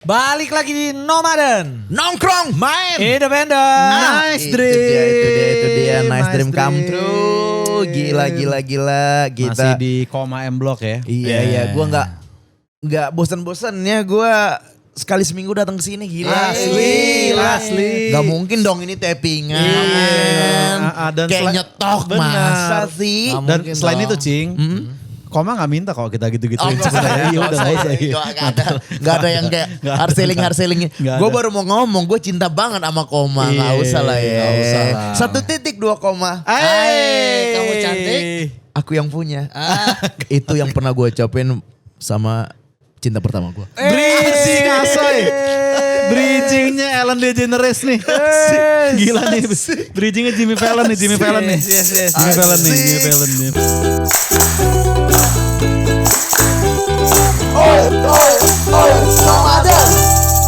Balik lagi di Nomaden. Nongkrong main. Independen. Nice dream. Itu dia. Nice dream come true. Gila. Kita Masih di Koma M Block ya. Iya. Gue nggak bosan-bosannya gue sekali seminggu datang ke sini. Gila. Asli. Gak mungkin dong ini tappingan. Dan Kayak nyetok masa sih. Nggak Dan mungkin selain dong. itu Cing, Koma gak minta kalau kita gitu-gituin. Gak ada yang kayak Nggak hard selling. Nggak Gue ada. baru mau ngomong, gue cinta banget sama Koma. Gak usah lah ya. Nggak usah lah. 1.2 koma. Kamu cantik. Aku yang punya. Itu yang pernah gue ucapin sama cinta pertama gue. Bridging asoy. Bridgingnya Ellen DeGeneres nih. Gila nih. Bridgingnya Jimmy Fallon nih. Jimmy Fallon nih. Jimmy Fallon nih.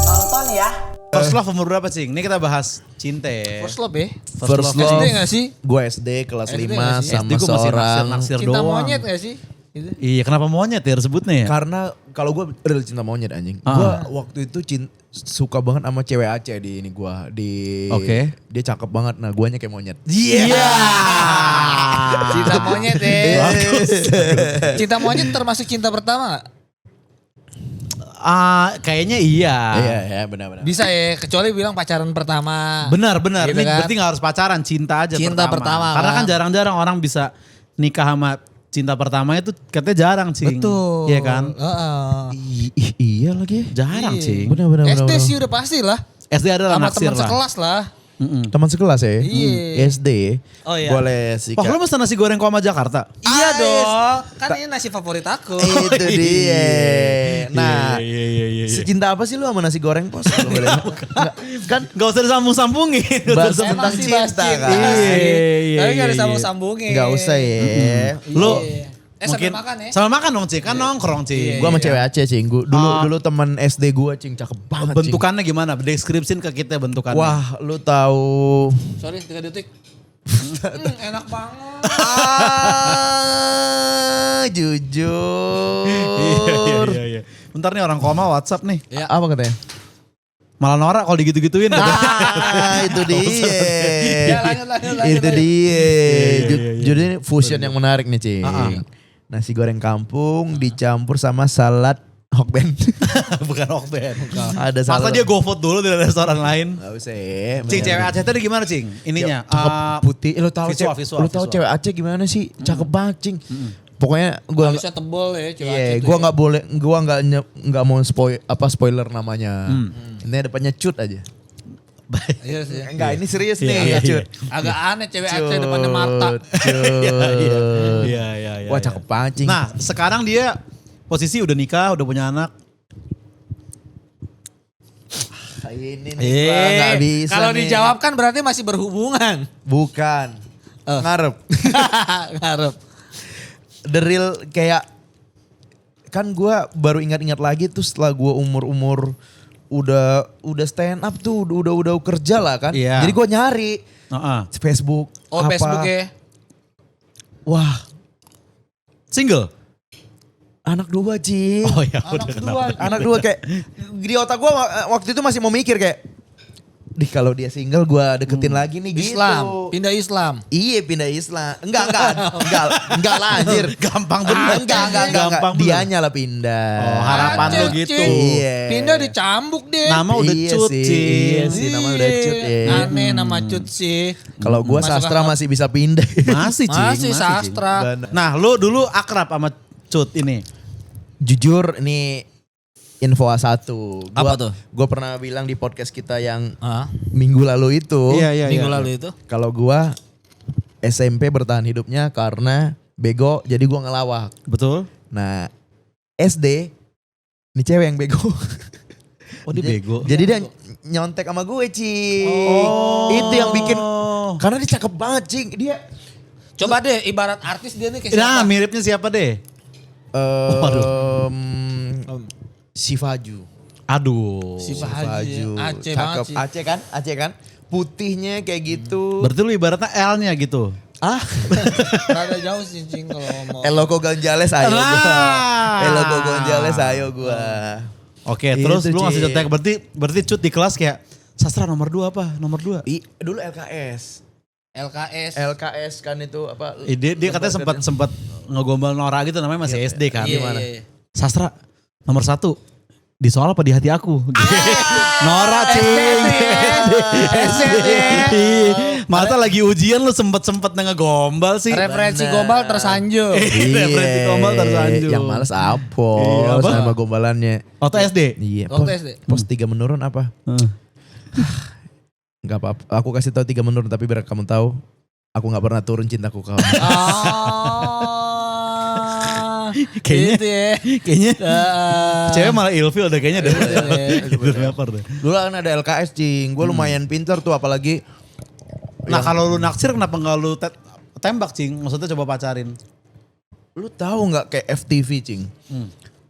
Nonton ya. First love umur berapa Cing? Ini kita bahas cinta ya. First love ya. First love. SD gak sih? Gue SD kelas SD 5 nggak sih? sama SD gua masih seorang. naksir Cinta doang. monyet gak sih? Gitu. Iya kenapa monyet ya sebutnya ya? Karena kalau gue real cinta monyet anjing. Gue waktu itu suka banget sama cewek Aceh di ini gue. Oke. Dia cakep banget. Nah guanya kayak monyet. Iya. Cinta monyet ya. Cinta monyet termasuk cinta pertama gak? Kayaknya iya. Iya benar-benar. Bisa ya, kecuali bilang pacaran pertama. Benar. Gitu Ini kan? berarti gak harus pacaran, cinta aja Cinta pertama, Karena kan kan? jarang-jarang orang bisa nikah sama cinta pertama itu katanya jarang Cing. Betul. Iya kan? Iya lagi. Jarang Iya. Cing. Benar. SD sih udah pasti lah. SD adalah Sama naksir teman lah. sekelas lah. Teman sekelas ya? Iya. SD. Oh iya. Boleh sih. Oh lu mesen nasi goreng Koma Jakarta? Iya dong. Kan ini nasi favorit aku. Itu dia. Nah, Iya. secinta apa sih lu sama nasi goreng pos? Kan Gak usah disambung-sambungin. bahas Emang tentang sih cinta bahas kan? Iya. Tapi gak ada sambung-sambungin. Gak usah ya. Lu sambil makan ya. Sama makan dong Cing, kan nongkrong Cing. Gue sama cewek Aceh Cing. Dulu teman SD gue Cing, cakep banget Cing. Bentukannya gimana? Deskripsiin ke kita bentukannya. Wah, lu tahu. Sorry 3 detik. Enak banget. Jujur. Iya. Bentar nih orang Koma WhatsApp nih. Ya. Apa katanya? Malah norak kalau digitu-gituin. Itu dia. Ya, lanjut. Itu dia. Iya. Jadi ini fusion yang menarik nih Cing. Nasi goreng kampung dicampur sama salad hokben. Bukan Okben. Ada Masa salad. dia GoFood dulu di restoran lain? Gak usah ya. Cing, cewek Aceh tadi gimana Cing? Ininya. Cakep putih. Lo tau visual. cewek Aceh gimana sih? Cakep banget Cing. Pokoknya gue Bisa tebel ya coba. iya, gue nggak boleh, gue nggak mau spoiler namanya. Ini depannya cut aja. Iya sih. Enggak, ini serius Iya, nih, cut. Agak aneh cewek Aceh depannya Marta. Iya. Wah cakep banget Cing. Nah sekarang dia posisi udah nikah, udah punya anak. Ini nih gua nggak bisa Kalau nih. dijawab kan berarti masih berhubungan. Bukan. Ngarep. Ngarep. The real kayak kan gue baru ingat-ingat lagi tuh setelah gue umur udah stand up tuh udah kerja lah kan. Iya. Jadi gue nyari Facebook. Oh apa. Facebook ya. Wah Single? anak dua Cing. Oh ya Anak dua kayak di otak gue waktu itu masih mau mikir kayak, kalau dia single gue deketin lagi nih Islam, gitu. pindah Islam. Iya pindah Islam. Enggak lah anjir. Gampang bener. Enggak. Gampang bener. Dianya lah pindah. Oh, harapan lo Aceh, gitu. Cing. Iya. Pindah dicambuk deh. Nama udah Iya cut sih, Cing. iya sih, nama udah cut ya. Aneh nama cut sih. Kalau gue Masuk sastra akal. masih bisa pindah. Masih Cing. Masih Cing. sastra. Nah lu dulu akrab sama cut ini. Jujur ini info A1. Apa tuh? Gue pernah bilang di podcast kita yang Ah, minggu lalu itu. minggu lalu itu. Kalau gue SMP bertahan hidupnya karena bego jadi gue ngelawak. Betul. Nah SD ini cewek yang bego. Oh dia bego. Jadi dia nyontek sama gue Cing. Itu yang bikin. Karena dia cakep banget Cing. Dia. Coba deh ibarat artis dia nih kayak Nah siapa? miripnya siapa deh? Si Faju. Aduh. Si Faju. Aceh banget sih. Aceh kan. Putihnya kayak gitu. Berarti lu ibaratnya L-nya gitu. Rada jauh sih Cing kalau ngomong. Eloko Gonzales ayo gua. Nah. Eloko Gonzales ayo gua. Oke, terus Itu, lu ngasih Cing. contek berarti cut di kelas kayak sastra nomor 2 apa? Nomor 2. Dulu LKS. LKS. LKS kan itu apa? Dia katanya sempat ngegombal Nora gitu namanya masih SD kan. Iya, Gimana? iya. Sastra nomor 1 di soal apa di hati aku? Nora cing. Masa lagi ujian lu sempet ngegombal sih. Referensi gombal tersanjung. Referensi gombal tersanjung. Yang males Iya, apa apa? sama gombalannya. Waktu SD? Iya. Waktu SD. Pos 3 menurun apa? Enggak apa-apa. Aku kasih tahu 3 menurun tapi biar kamu tahu. Aku gak pernah turun cintaku kamu. Kayaknya- Gitu ya. Kayaknya Ah. cewek malah ilfil deh kayaknya deh. Iya. Gitu rapper deh. Dulu kan ada LKS cing. Gue lumayan pinter tuh apalagi. Nah kalau lu naksir kenapa nggak lu tembak cing? Maksudnya coba pacarin. Lu tahu nggak kayak FTV cing?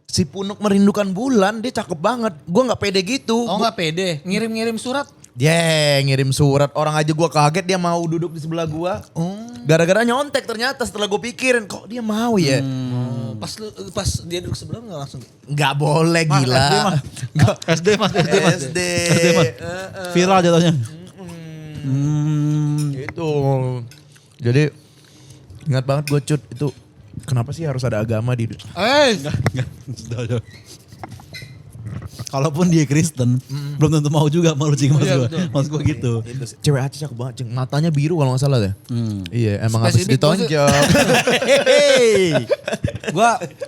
Si Punuk Merindukan Bulan dia cakep banget. Gue nggak pede gitu. Oh nggak pede, ngirim-ngirim surat. Ngirim surat. Orang aja gue kaget dia mau duduk di sebelah gue. Gara-gara nyontek ternyata setelah gue pikirin kok dia mau ya. Pas dia duduk sebelah nggak langsung. Nggak boleh Mas, gila. SD mas. SD mas. SD. SD mas. Viral jatuhnya. Gitu. Jadi ingat banget gue cut itu. Kenapa sih harus ada agama di Sudah. Kalaupun dia Kristen, belum tentu mau juga malu cing mas Iya, gue. betul. Mas gue gitu. Cewek Aceh cakep banget cing. Matanya biru kalau gak salah deh. Iya emang habis Spesifik ditonjok.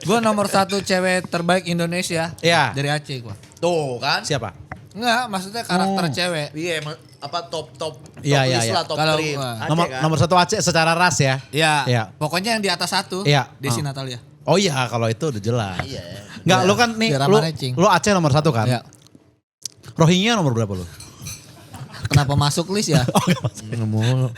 Gua nomor 1 cewek terbaik Indonesia. Iya. Dari Aceh gua. Tuh kan. Siapa? Enggak, maksudnya karakter cewek. Iya emang apa top Iya, list iya. lah top Kalau 3. gua- Nomor 1 Aceh secara ras ya. Iya. Iya. Pokoknya yang di atas 1. Iya. Desi Ah. Natalia. Oh iya kalau itu udah jelas. Iya. Enggak lu kan nih Biar lu, aman, Cing. lu Aceh nomor 1 kan? Iya. Rohingya nomor berapa lu? Kenapa masuk list ya? Nggak mau.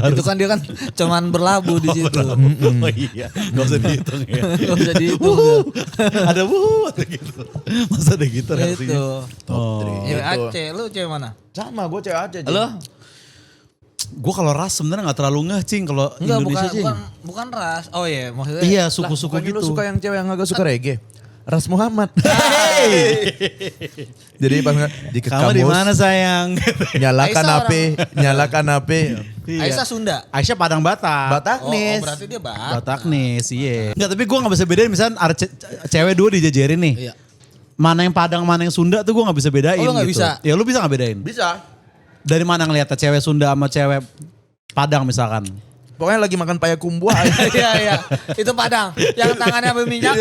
Itu kan dia kan cuman berlabuh di situ. Oh iya, gak usah dihitung ya. Gak usah dihitung. Ada ada gitu. Masa ada gitu Itu. reaksinya? Oh. Cewek Itu. Aceh, lu cewek mana? Sama gue cewek Aceh. Lu? Gue kalau ras sebenarnya gak terlalu ngeh cing kalau Enggak, Indonesia cing. bukan ras. Oh iya, maksudnya. Iya suku-suku Bukannya gitu. lu suka yang cewek yang agak suka reggae? Ras Muhammad. Jadi pas di ke Kamu di kampus, mana sayang? nyalakan Aisyah HP, nyalakan HP. Iya. Aisyah Sunda. Aisyah Padang Batak. Bataknis. Oh, berarti dia Bataknis, iya. Enggak, tapi gue gak bisa bedain misalnya ada cewek 2 dijajarin nih. Iya. Mana yang Padang, mana yang Sunda tuh gue gak bisa bedain Oh, lu nggak gitu. bisa? Ya lu bisa gak bedain? Bisa. Dari mana ngeliatnya cewek Sunda sama cewek Padang misalkan? Pokoknya lagi makan payakumbuh. Iya, iya. Itu Padang. Yang tangannya berminyak.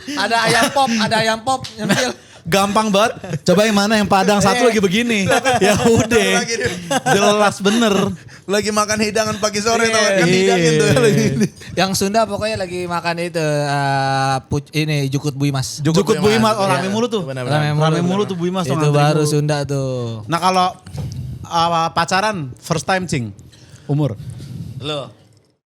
Ada ayam pop nyempil. Gampang banget. Coba yang mana yang Padang satu lagi begini. Ya udah. Jelas bener. Lagi makan hidangan pagi sore tau kan Iya. hidangin tuh. Yang Sunda pokoknya lagi makan itu ini jukut bui mas. Jukut Bu Imas, oh Iya. rame mulu tuh. Benar-benar. Rame mulu tuh Bu Imas. tuh Itu ngantri baru mulu. Sunda tuh. Nah kalau pacaran first time cing, umur. Lu.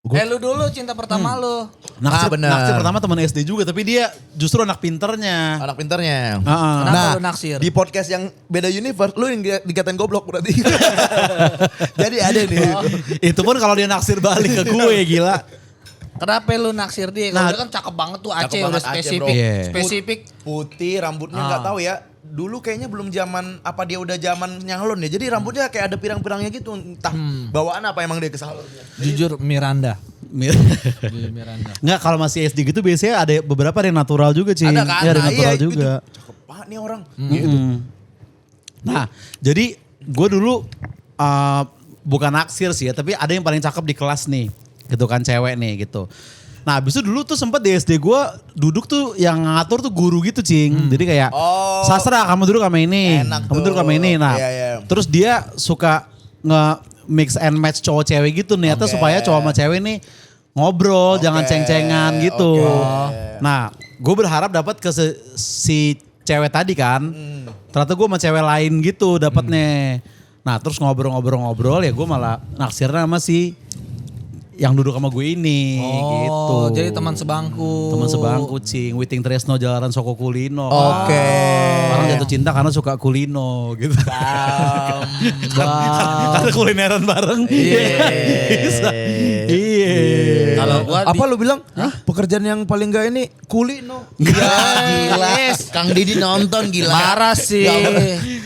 Lu dulu cinta pertama lu. Naksir, bener. naksir pertama teman SD juga, tapi dia justru anak pinternya. Anak pinternya. Heeh. Kenapa lu naksir? Di podcast yang beda universe, lu yang dikatain goblok berarti. Jadi ada nih. Itu pun kalau dia naksir balik ke gue gila. Kenapa lu naksir dia? Kalau Nah, dia kan cakep banget tuh cakep Aceh banget udah Aceh, spesifik. bro. Iya. Spesifik. Putih, rambutnya nggak tahu ya. Dulu kayaknya belum zaman apa dia udah zaman nyahlon ya. Jadi rambutnya kayak ada pirang-pirangnya gitu. Entah bawaan apa emang dia ke salon. Jujur Miranda. Jujur Miranda. Enggak, kalau masih SD gitu biasanya ada beberapa yang natural juga cing. Ada kan? Iya, ada Nah, natural itu juga. Cakep banget nih orang. Nah, jadi gue dulu bukan naksir sih ya, tapi ada yang paling cakep di kelas nih, gitu kan cewek nih gitu. Nah, abis itu dulu tuh sempet di SD gue duduk tuh yang ngatur tuh guru gitu cing. Jadi kayak Oh. sastra kamu duduk sama ini, Enak kamu duduk tuh. sama ini. Nah, Iya, iya. terus dia suka nge-mix and match cowok cewek gitu nih, Oke. supaya cowok sama cewek nih ngobrol, jangan ceng-cengan gitu. Oke. Nah, gue berharap dapat ke si cewek tadi kan. Ternyata gue sama cewek lain gitu dapatnya. Nah, terus ngobrol-ngobrol ya gue malah naksirnya sama si yang duduk sama gue ini gitu. Oh, jadi teman sebangku. Teman sebangku cing, Witing Tresno Jalanan Soko Kulino. Oke. Orang jatuh cinta karena suka kulino gitu. Karena kulineran bareng. Iya. Bisa. Iya. Kalau gua Apa lu bilang? Pekerjaan yang paling gak ini kuli no. Iya, Gila. Kang Didi nonton gila. marah sih.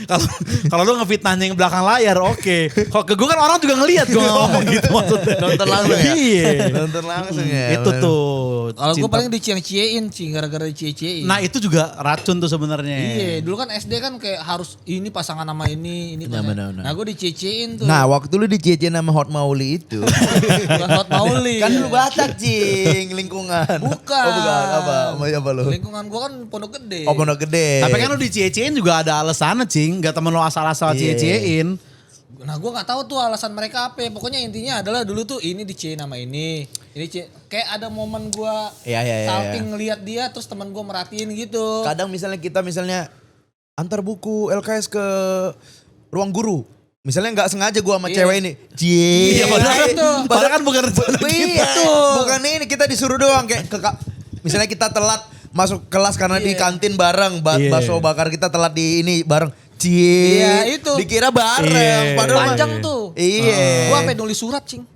Kalau kalau lu ngefitnahnya yang belakang layar oke. Kalau ke gue kan orang juga ngelihat gue ngomong gitu maksudnya. Nonton langsung ya? Iya. Nonton langsung ya. Itu tuh. Kalau gue cinta. paling dicie-ciein sih, gara-gara dicie-ciein. Nah itu juga racun tuh sebenarnya. Iya, dulu kan SD kan kayak harus ini pasangan sama ini Iya, pasangan. benar-benar. Nah gue dicie-ciein tuh. Nah waktu lu dicece nama Hot Mauli itu. Bukan Hot Mauli. Kan lu Batak cing lingkungan. Bukan. Oh bukan apa lu? Lingkungan gue kan Pondok Gede. Oh Pondok Gede. Tapi kan lu dicie-ciein juga ada alasannya cing. Gak temen lu asal-asal Iya. cie-ciein. Nah gue nggak tahu tuh alasan mereka apa. Pokoknya intinya adalah dulu tuh ini diciein sama ini kayak ada momen gue Iya. salting ngeliat dia, terus teman gue merhatiin gitu. Kadang kita antar buku LKS ke ruang guru. Misalnya nggak sengaja gua sama cewek ini. Iya padahal kan bukan rencana Iya, kita. bukan ini kita disuruh doang kayak misalnya kita telat masuk kelas karena di kantin bareng Iya. bakso bakar kita telat di ini bareng. Cie. Iya, itu. Dikira bareng Iya. padahal Panjang tuh. Iya. Gue sampai nulis surat cing.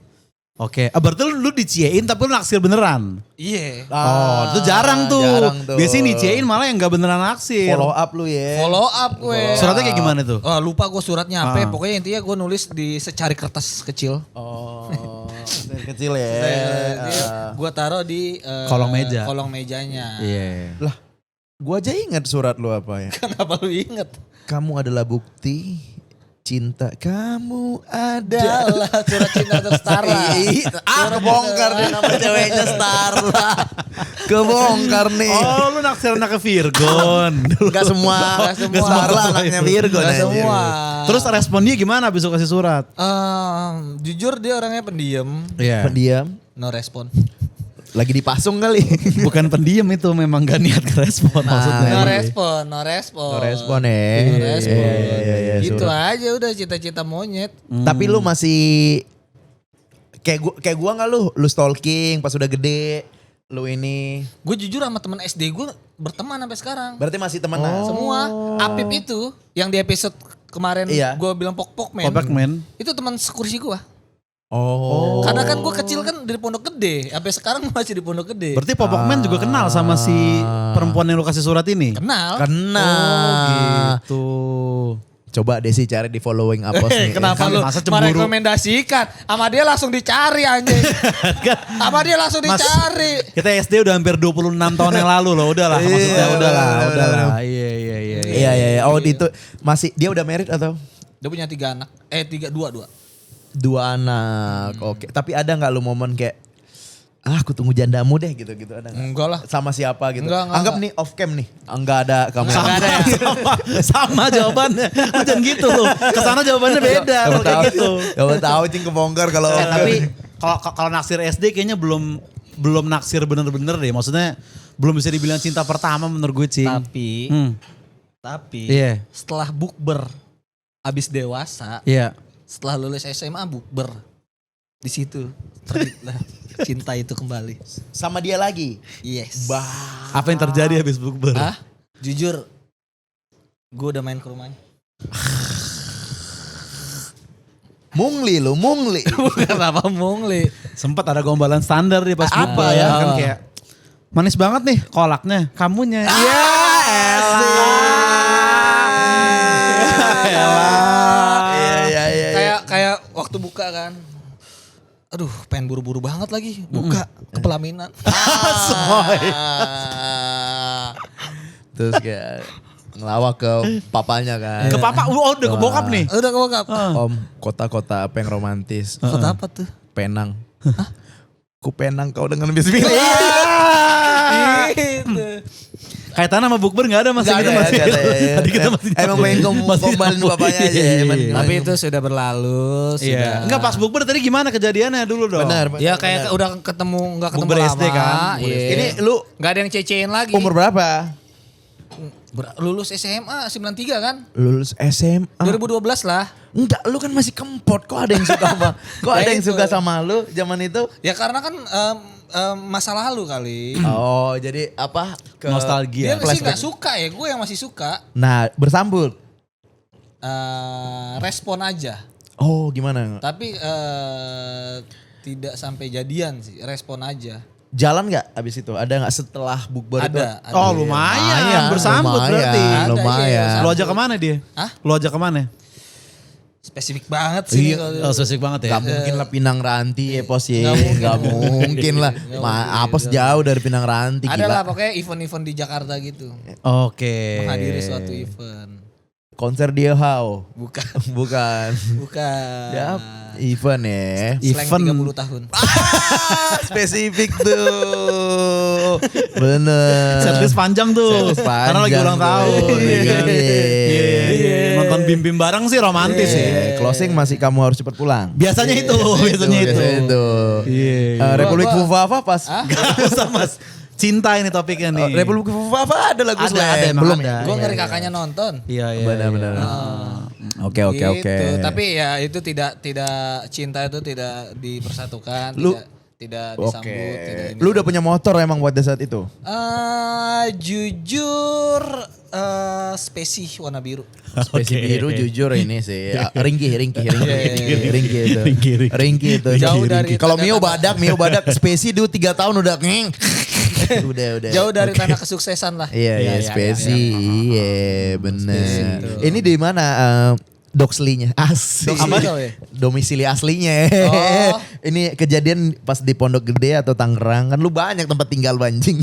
Oke, berarti lu diciein tapi lu naksir beneran. Iya. Oh, itu jarang tuh. Jarang tuh. Biasanya diciein malah yang gak beneran naksir. Follow up lu ya. Follow up gue. Suratnya kayak gimana tuh? Oh, lupa gue suratnya apa. Ah. Pokoknya intinya gue nulis di secari kertas kecil. Oh, kecil ya. Gue taruh di Kolong meja. Kolong mejanya. Iya. Lah, gua aja ingat surat lu apa ya? Kenapa lu inget? Kamu adalah bukti cinta kamu adalah. Adalah surat cinta untuk Starla. Kebongkar nih nama ceweknya Starla. Kebongkar nih. Oh, lu naksir anak ke Virgon. Gak semua. Gak semua. Starla anaknya Virgo. Gak anjir. semua. Terus responnya gimana abis lu kasih surat? Jujur dia orangnya pendiam. Iya. Pendiam. No respon. Lagi dipasung kali. Bukan pendiam itu, memang gak niat ke respon maksudnya. No respon, no respon. No respon ya. No respon. Iya, Gitu surat. aja udah cita-cita monyet. Tapi lu masih kayak gua nggak lu stalking pas udah gede. Lu ini Gue jujur sama teman SD gue berteman sampai sekarang. berarti masih temenan. Semua. Apip itu yang di episode kemarin Iya. gue bilang pok-pok men. Popek men. Itu teman sekursi gue. Oh. Karena kan gue kecil kan dari Pondok Gede. Sampai sekarang masih di Pondok Gede. Berarti Popok men juga kenal sama si perempuan yang lu kasih surat ini? Kenal. Kena. Gitu. Coba Desi cari di following Apos nih. Kenapa Kan lu masa cemburu? merekomendasikan? Sama dia langsung dicari anjing. Sama dia langsung Mas, dicari. Kita SD udah hampir 26 tahun yang lalu loh. Udahlah maksudnya Iya, udahlah. bener. Iya. Iya. Oh itu masih dia udah married atau? Dia punya 3 anak. 2. 2 anak. Oke. Tapi ada nggak lu momen kayak aku tunggu jandamu deh gitu-gitu ada nggak? Enggak lah. Sama siapa gitu? Enggak. Anggap nih off cam nih. Enggak ada kamu. Enggak ada ya. Sama jawabannya. Lu jangan gitu loh. Kesana jawabannya beda kalau kayak gitu. Gak tahu cing kebongkar kalau Tapi kalau naksir SD kayaknya belum naksir bener-bener deh. Maksudnya belum bisa dibilang cinta pertama menurut gue cing. Tapi Iya. setelah bukber abis dewasa, Iya. setelah lulus SMA bukber, di situ terbitlah cinta itu kembali. sama dia lagi. Yes. Apa yang terjadi habis bukber? Hah? Jujur, gue udah main ke rumahnya. Mungli lu, mungli. Bukan apa mungli. Sempat ada gombalan standar di pas Apa bukber ya? kan kayak manis banget nih kolaknya, kamunya. Iya. Kayak waktu buka kan. Aduh, pengen buru-buru banget lagi. Buka ke pelaminan. Terus kayak ngelawak ke papanya kan. Ke papa, udah ke bokap nih. Udah ke bokap. Om, kota-kota apa yang romantis? Kota apa tuh? Penang. Ku penang kau dengan bismillah. Gitu. Kaitan sama bukber gak ada masih Nggak kita ada, masih. nggak ada, ya. Tadi kita masih Emang pengen gombalin bapaknya aja. Emang. Tapi itu sudah berlalu. Iya. Sudah. Enggak pas bukber tadi gimana kejadiannya dulu dong. Benar. Ya kayak udah ketemu nggak ketemu Bukber lama. SD kan? Bukber Iya. SD. Ini lu nggak ada yang cecein lagi. umur berapa? Lulus SMA 93 kan? Lulus SMA. 2012 lah. Enggak, lu kan masih kempot. Kok ada yang suka sama? Kok ada yang itu. suka sama lu zaman itu? Ya karena kan masa lalu kali. Oh, jadi apa? Nostalgia. Dia sih nggak suka ya, gue yang masih suka. Nah, bersambut. Respon aja. Oh, gimana? Tapi tidak sampai jadian sih, respon aja. Jalan nggak abis itu? Ada nggak setelah bukber itu? Ada. Oh lumayan, bersambut berarti. Ada, Lumayan. iya, Lo ajak kemana dia? Hah? Lo ajak kemana? Spesifik banget sih. Oh spesifik banget ya. Gak mungkin lah Pinang Ranti ya pos ya. Nggak mungkin. Gak mungkin lah. Nggak mungkin. Apos jauh dari Pinang Ranti Ada gila. lah pokoknya event-event di Jakarta gitu. Oke. Menghadiri suatu event. Konser dia how? Bukan. Bukan. Bukan. Ya, event ya. Slang Event. 30 tahun. Spesifik tuh. Bener. Setlist panjang tuh. Setlist Karena lagi panjang ulang tuh. tahun. ya kan? Iya. Iya. Nonton bim-bim bareng sih romantis sih. Closing masih kamu harus cepat pulang. Biasanya itu, biasanya itu. Itu. Iya. Republik Gua- Fufafa pas. Gak usah mas. Cinta ini topiknya nih. Republik Fufafa ada lagu Ada, slang. ada, emang Belum ada. ya? Gue Iya, ngeri iya. kakaknya nonton. Iya iya. Benar-benar. iya. Oke oke Gitu. oke. Tapi ya itu tidak cinta itu tidak dipersatukan, Lu- tidak Oke. disambut, tidak ini. Lu udah punya motor emang pada saat itu? Jujur spesi warna biru. Spesi biru jujur ini sih. Ringki itu. Ringki. Ringki itu. Jauh dari Kalau tanda- Mio badak spesi dulu 3 tahun udah ngeng. udah. Jauh dari tanah kesuksesan lah. Iya, spesi. Iya, bener. Ini di mana doxlinya? Asik. Doxli tau ya? Domisili aslinya. Oh. Ini kejadian pas di Pondok Gede atau Tangerang kan lu banyak tempat tinggal banjing.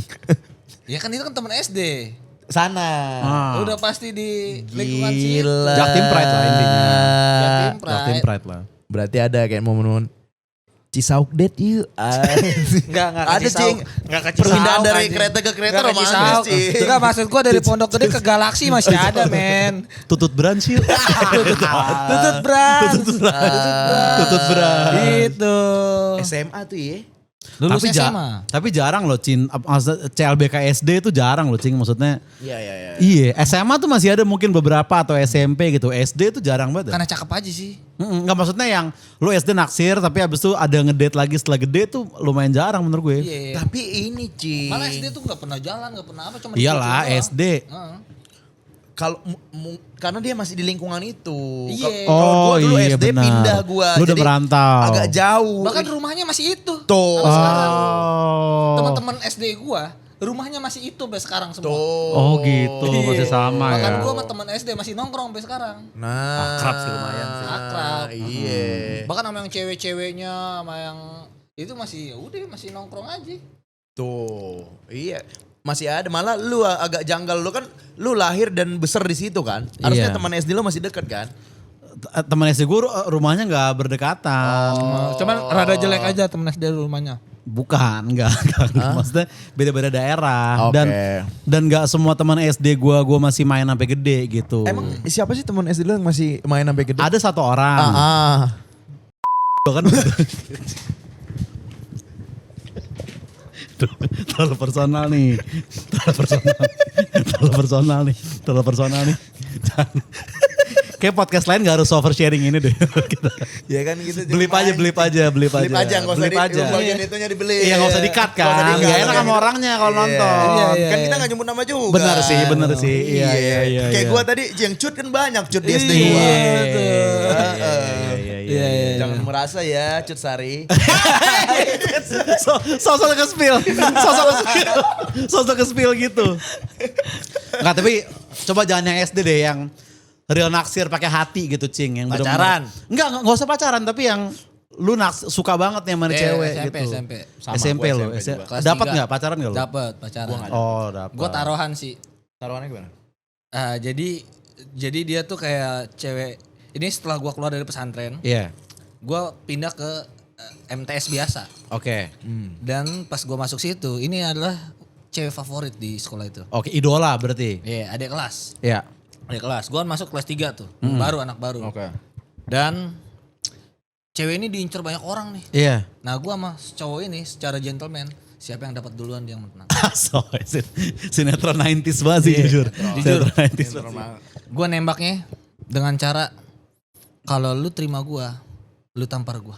Ya kan itu kan teman SD. Sana. Ah. Udah pasti di lingkungan situ. Gila. Jaktim Pride lah intinya. Jaktim Pride. Jaktim Pride lah. Berarti ada kayak momen-momen Cisauk date yuk. Enggak Ada cing. Perpindahan dari kereta ke kereta romantis sih. Enggak maksud gua dari Pondok Gede ke Galaksi masih ada men. Tutut Bransil. Tutut Bran. Tutut Bran. Gitu. SMA tuh ya. Lulus Tapi SMA. tapi jarang loh Cin. Maksudnya CLBK SD itu jarang loh Cing. Maksudnya Iya. iya SMA tuh masih ada mungkin beberapa atau SMP gitu. SD tuh jarang banget. Karena cakep aja sih. Enggak maksudnya yang lu SD naksir tapi abis itu ada ngedate lagi setelah gede tuh lumayan jarang menurut gue. Iya. Tapi ini Cing. Malah SD tuh gak pernah jalan, gak pernah apa. Cuma Iyalah dicuci doang. SD. Heeh. Kalau karena dia masih di lingkungan itu. Iya. Kalau gua Oh, dulu iya, SD benar. pindah gua. Lu udah Jadi merantau. Agak jauh. Bahkan rumahnya masih itu. Tuh. Sampai sekarang. Oh. Teman-teman SD gua, rumahnya masih itu sampai sekarang semua. Oh gitu, Iya. masih sama Bahkan ya. gua sama teman SD masih nongkrong sampai sekarang. Nah. Akrab sih lumayan sih. Akrab. Iya. Bahkan sama yang cewek-ceweknya, sama yang itu masih ya udah masih nongkrong aja. Tuh. Iya. Masih ada, malah lu agak janggal, lu kan lu lahir dan besar di situ kan. Harusnya Iya. teman SD lu masih dekat kan. Teman SD gue rumahnya nggak berdekatan. Cuman rada jelek aja temen SD rumahnya. Bukan, enggak. Maksudnya beda-beda daerah Oke. dan nggak semua teman SD gua masih main sampai gede gitu. Emang siapa sih teman SD lu yang masih main sampai gede? ada satu orang. Bahkan terlalu personal nih. Terlalu personal nih. Kayak podcast lain gak harus oversharing ini deh. Ya kan gitu. Beli aja. Belip aja, nggak usah Belip aja. bagian itunya dibeli. Iya gak usah di-cut Nggak usah kan. di-cut. Gak enak sama orangnya kalau nonton. Iya. Kan kita gak nyebut nama juga. Benar sih. Iya. Kayak gua tadi yang cut kan banyak cut di SD Iya, gua. betul. Iya. Jangan merasa ya cut Sari. Sosok ke-spill gitu. Enggak, tapi coba jangan yang SD deh, yang real naksir pakai hati gitu Cing, yang Pacaran? bener-bener. Enggak usah pacaran, tapi yang lu suka banget nih sama cewek SMP, gitu. SMP. Sama, SMP gua lo. SMP juga. Kelas Dapat 3. enggak pacaran enggak lu? Dapat pacaran. Oh, dapat. Gue taruhan sih. Taruhannya gimana? Jadi dia tuh kayak cewek. Ini setelah gua keluar dari pesantren, Iya. gua pindah ke MTS biasa. Oke. Dan pas gua masuk situ, ini adalah cewek favorit di sekolah itu. Oke, idola berarti. Iya, adik kelas. Iya. Adik kelas. Gua masuk kelas 3 tuh. Baru anak baru. Oke. Dan cewek ini diincer banyak orang nih. Iya. Nah, gua sama cowok ini secara gentleman, siapa yang dapat duluan dia yang menang. So, sinetron 90s banget sih jujur. Jujur. Sinetron 90s banget. Gua nembaknya dengan cara kalau lu terima gua, lu tampar gua.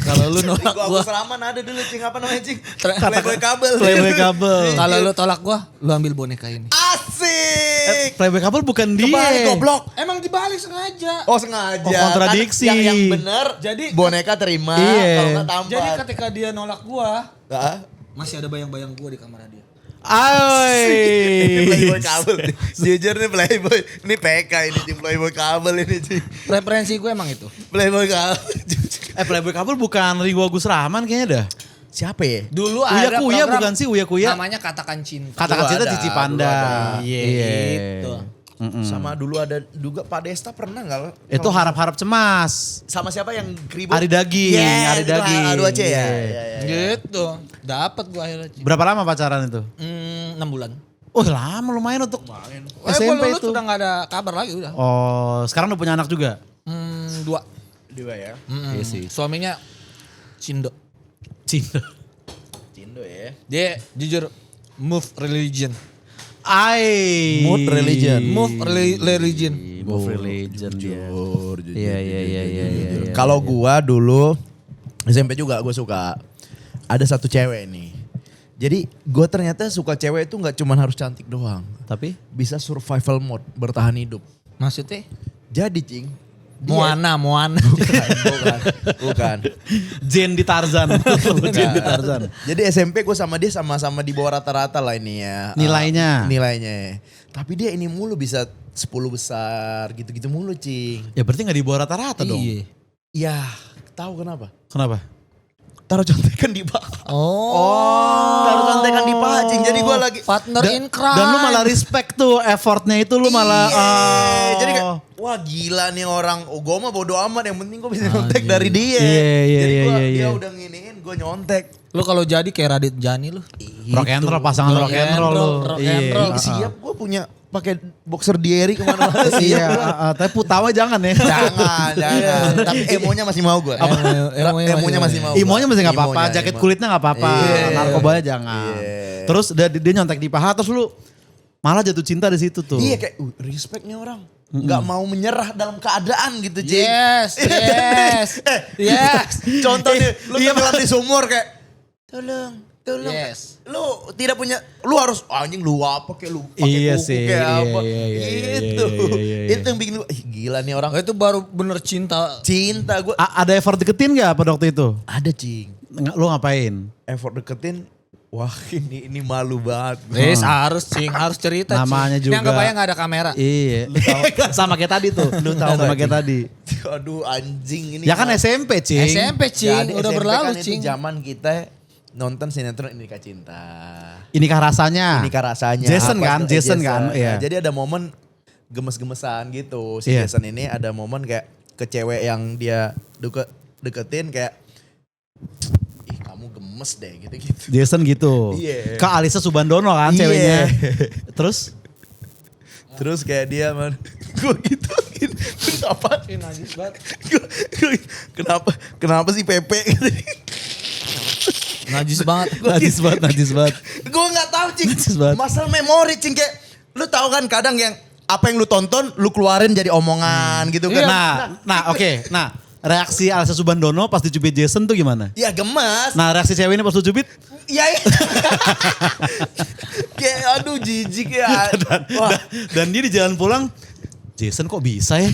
Kalau lu nolak Gua gua, Selaman ada dulu cing, apa namanya cing? Kata- Playboy kabel. Playboy kabel. kalau lu tolak gua, lu ambil boneka ini. Asik. Playboy couple bukan dia. Kebalik goblok. Emang dibalik sengaja. Oh sengaja. Oh, kontradiksi. Kan yang bener, Jadi- boneka terima, Iya. kalau nggak tampar. Jadi ketika dia nolak gua, Hah? masih ada bayang-bayang gua di kamar dia. Ini Playboy Ais. kabel nih. Jujur nih Playboy. Ini PK ini cing, Playboy kabel ini cing. Preferensi gue emang itu. Playboy kabel. Playboy couple bukan Ringo Agus Rahman kayaknya dah. Siapa ya? Dulu Uya ada Kuya program bukan sih, Uya Kuya? namanya Katakan Cinta. Katakan Dulu cinta ada, Cici dulu Panda. ada. Iya, gitu. Sama dulu ada juga Pak Desta pernah nggak lo? Itu harap-harap cemas. Sama siapa yang keribut? Ari Daging, Yes, Ari itu Daging. A2C ya. Iya. Iya. Gitu. Dapat gua akhirnya. Berapa lama pacaran itu? 6 bulan. Oh lama lumayan untuk Gua SMP lulus itu. udah gak ada kabar lagi udah. Oh sekarang udah punya anak juga? 2. Dua ya. Iya sih. Suaminya Cindo. Cinta. Cindo ya. Dia jujur move religion. Mood religion. Move religion. Move religion dia. Jujur. Iya. Kalau gua dulu SMP juga gue suka. Ada satu cewek nih. Jadi gue ternyata suka cewek itu nggak cuma harus cantik doang. Tapi? Bisa survival mode, bertahan hidup. Maksudnya? Jadi cing. Moana. Bukan. Jen di Tarzan. Jen di Tarzan. Jadi SMP gue sama dia sama-sama di bawah rata-rata lah ini ya. Nilainya? Nilainya. Tapi dia ini mulu bisa 10 besar gitu-gitu mulu cing. Ya berarti gak di bawah rata-rata dong. Iya. Ya tahu kenapa? Kenapa? Taruh contekan di paha. Oh. Taruh contekan di paha cing. Jadi gue lagi. Partner in crime. Dan lu malah respect tuh effortnya itu lu malah. Iya. oh. Jadi kayak wah gila nih orang. Oh, gue mah bodo amat, yang penting gue bisa nyontek dari dia. Iya, Jadi iya, gua, iya, dia iya. udah nginiin gue nyontek. Lu kalau jadi kayak Radit Jani lu. Rock and roll, pasangan rock and roll lu. Rock and Iya. roll. Siap gue punya pakai boxer Dieri kemana-mana. Iya, Siap. tapi putawa jangan ya. Jangan. Tapi emonya masih mau gue. Emonya masih mau. Imonya masih gak apa-apa, Imonya, jaket imo. kulitnya gak apa-apa, Iya. narkobanya jangan. Iya. Terus dia nyontek di paha, terus lu malah jatuh cinta di situ tuh. Iya kayak respect nih orang. Gak mau menyerah dalam keadaan gitu Jing. Yes, yes, yes. Contohnya lu Iya, tenggelam di sumur kayak tolong. Yes. Lu tidak punya, lu harus anjing lu apa kayak lu pakai Iya buku sih, kayak iya, apa. iya, iya, Gitu. iya. Itu yang bikin lu gila nih orang. Oh, itu baru bener cinta. Cinta gue. Ada effort deketin gak pada waktu itu? Ada Cing. Lu ngapain? Effort deketin. Wah ini malu banget. Wes harus Cing, harus cerita Cing. Namanya juga. Yang kebayang gak ada kamera. Iya. Sama kayak tadi tuh. Lu tahu Sama nggak, kayak Cing? tadi. Aduh anjing ini. Ya kan SMP Cing. SMP Cing, Jadi udah SMP berlalu kan Cing. Itu zaman kita nonton sinetron Inikah Cinta. Inikah rasanya. Inikah rasanya. Jason Apa kan, itu? Jason kan. Nah, Iya. jadi ada momen gemes-gemesan gitu. Si Iya. Jason ini ada momen kayak ke cewek yang dia deketin kayak ih kamu gemes deh gitu-gitu. Jason gitu. Iya. Ke Alisa Subandono kan Iya. ceweknya. Terus? Terus kayak dia man, gue gitu, kenapa? Kenapa sih Pepe? Najis banget. Najis banget. Gue nggak tahu cing, Najis banget. masalah memori cing kayak, lu tahu kan kadang yang apa yang lu tonton, lu keluarin jadi omongan gitu kan? Oke. Nah, reaksi Alisa Subandono pas dicubit Jason tuh gimana? Ya gemes. Nah, reaksi cewek ini pas lu cubit? Ya, kayak aduh jijik ya. Wah, Dan dia di jalan pulang, Jason kok bisa ya?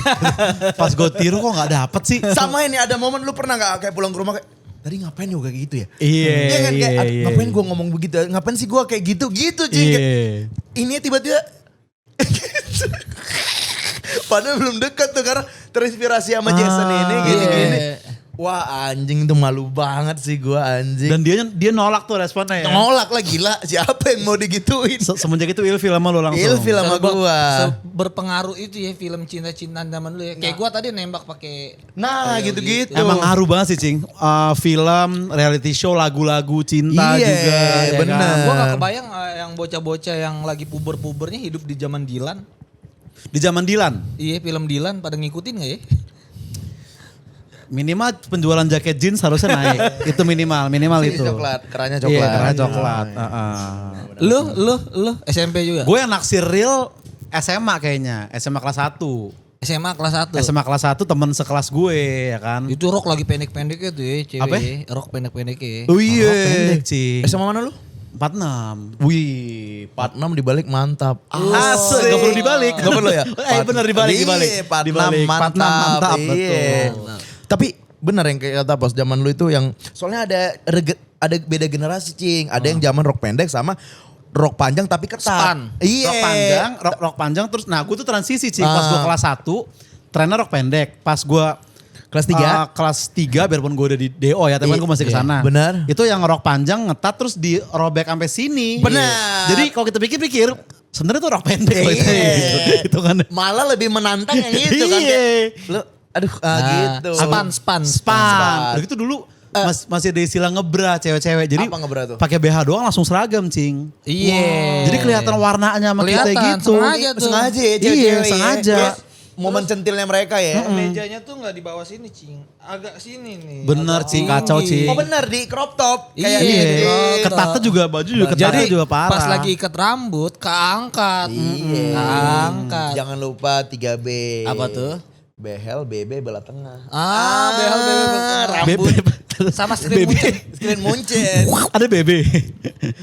Pas gue tiru kok gak dapet sih? sama ini ada momen lu pernah nggak kayak pulang ke rumah kayak tadi ngapain gue kayak gitu ya? Iya, kan kayak iya, ngapain iya. gue ngomong begitu? Ngapain sih gue kayak gitu cing? Kayak, Iya. ini tiba-tiba padahal belum dekat tuh karena terinspirasi sama Jason ini gini-gini. Iya. Wah anjing tuh malu banget sih gue anjing. Dan dia nolak tuh responnya ya. Nolak lah gila, siapa yang mau digituin? Semenjak itu ilfil sama lu langsung. Ilfil sama gua. Berpengaruh itu ya film cinta-cintaan zaman dulu ya. Kayak gua tadi nembak pakai Nah gitu-gitu. Emang ngaruh banget sih Cing. Film, reality show, lagu-lagu cinta Iya, juga. ya bener. kan? Gua gak kebayang yang bocah-bocah yang lagi puber-pubernya hidup di zaman Dilan. Di zaman Dilan, Iya film Dilan pada ngikutin gak ya? minimal penjualan jaket jeans harusnya naik. Itu minimal itu. Coklat, kerannya Iya, coklat. karena coklat. Lu SMP juga? Gue yang naksir real SMA kayaknya, SMA kelas 1. SMA kelas 1. SMA kelas 1 teman sekelas gue ya kan. Itu rok lagi pendek-pendeknya tuh ya cewek. Apa? Rok pendek-pendeknya. Oh iya. Oh, pendek, Cing. SMA mana lu? 46. Wih, 46 dibalik mantap. Asik, gak perlu dibalik. Gak perlu ya? Bener dibalik. Iya, 46 Dibalik. mantap. 46 mantap, Iya. betul. Tapi bener yang kayak kata Bos, zaman lu itu yang soalnya ada beda generasi, Cing. Ada yang zaman rok pendek sama rok panjang tapi ketat. Span. Iya. Rok panjang terus. Nah gue tuh transisi Cing. Pas gue kelas 1, trennya rok pendek. Pas gue Kelas 3. kelas 3 biarpun gue udah di DO ya, tapi kan gue masih ke sana. Benar. Itu yang rok panjang ngetat terus dirobek sampai sini. Benar. Jadi kalau kita pikir-pikir sebenarnya tuh rok pendek loh itu. Iya. Itu kan. Malah lebih menantang yang itu kan. Iya. Lu aduh gitu. Span. Span. Udah gitu dulu masih ada istilah ngebra cewek-cewek. Jadi Apa ngebra tuh? pakai BH doang langsung seragam, Cing. Iya. Jadi kelihatan warnanya sama kita Kelihatan, gitu. sengaja tuh. Sengaja ya Iya, cewek-cewek ya. sengaja. Yes. Momen centilnya mereka ya. Mejanya tuh nggak di bawah sini, Cing. Agak sini nih. Bener, Agak Cing, tinggi. kacau, Cing. Oh bener di crop top. Iya, Kayak di crop top. Ketatnya juga baju juga ketatnya Jadi juga parah. pas lagi ikat rambut keangkat. Iya. Keangkat. Jangan lupa 3B. Apa tuh? Behel, BB, belah tengah. Behel rambut. Sama screen muncul. Screen muncul. Ada BB.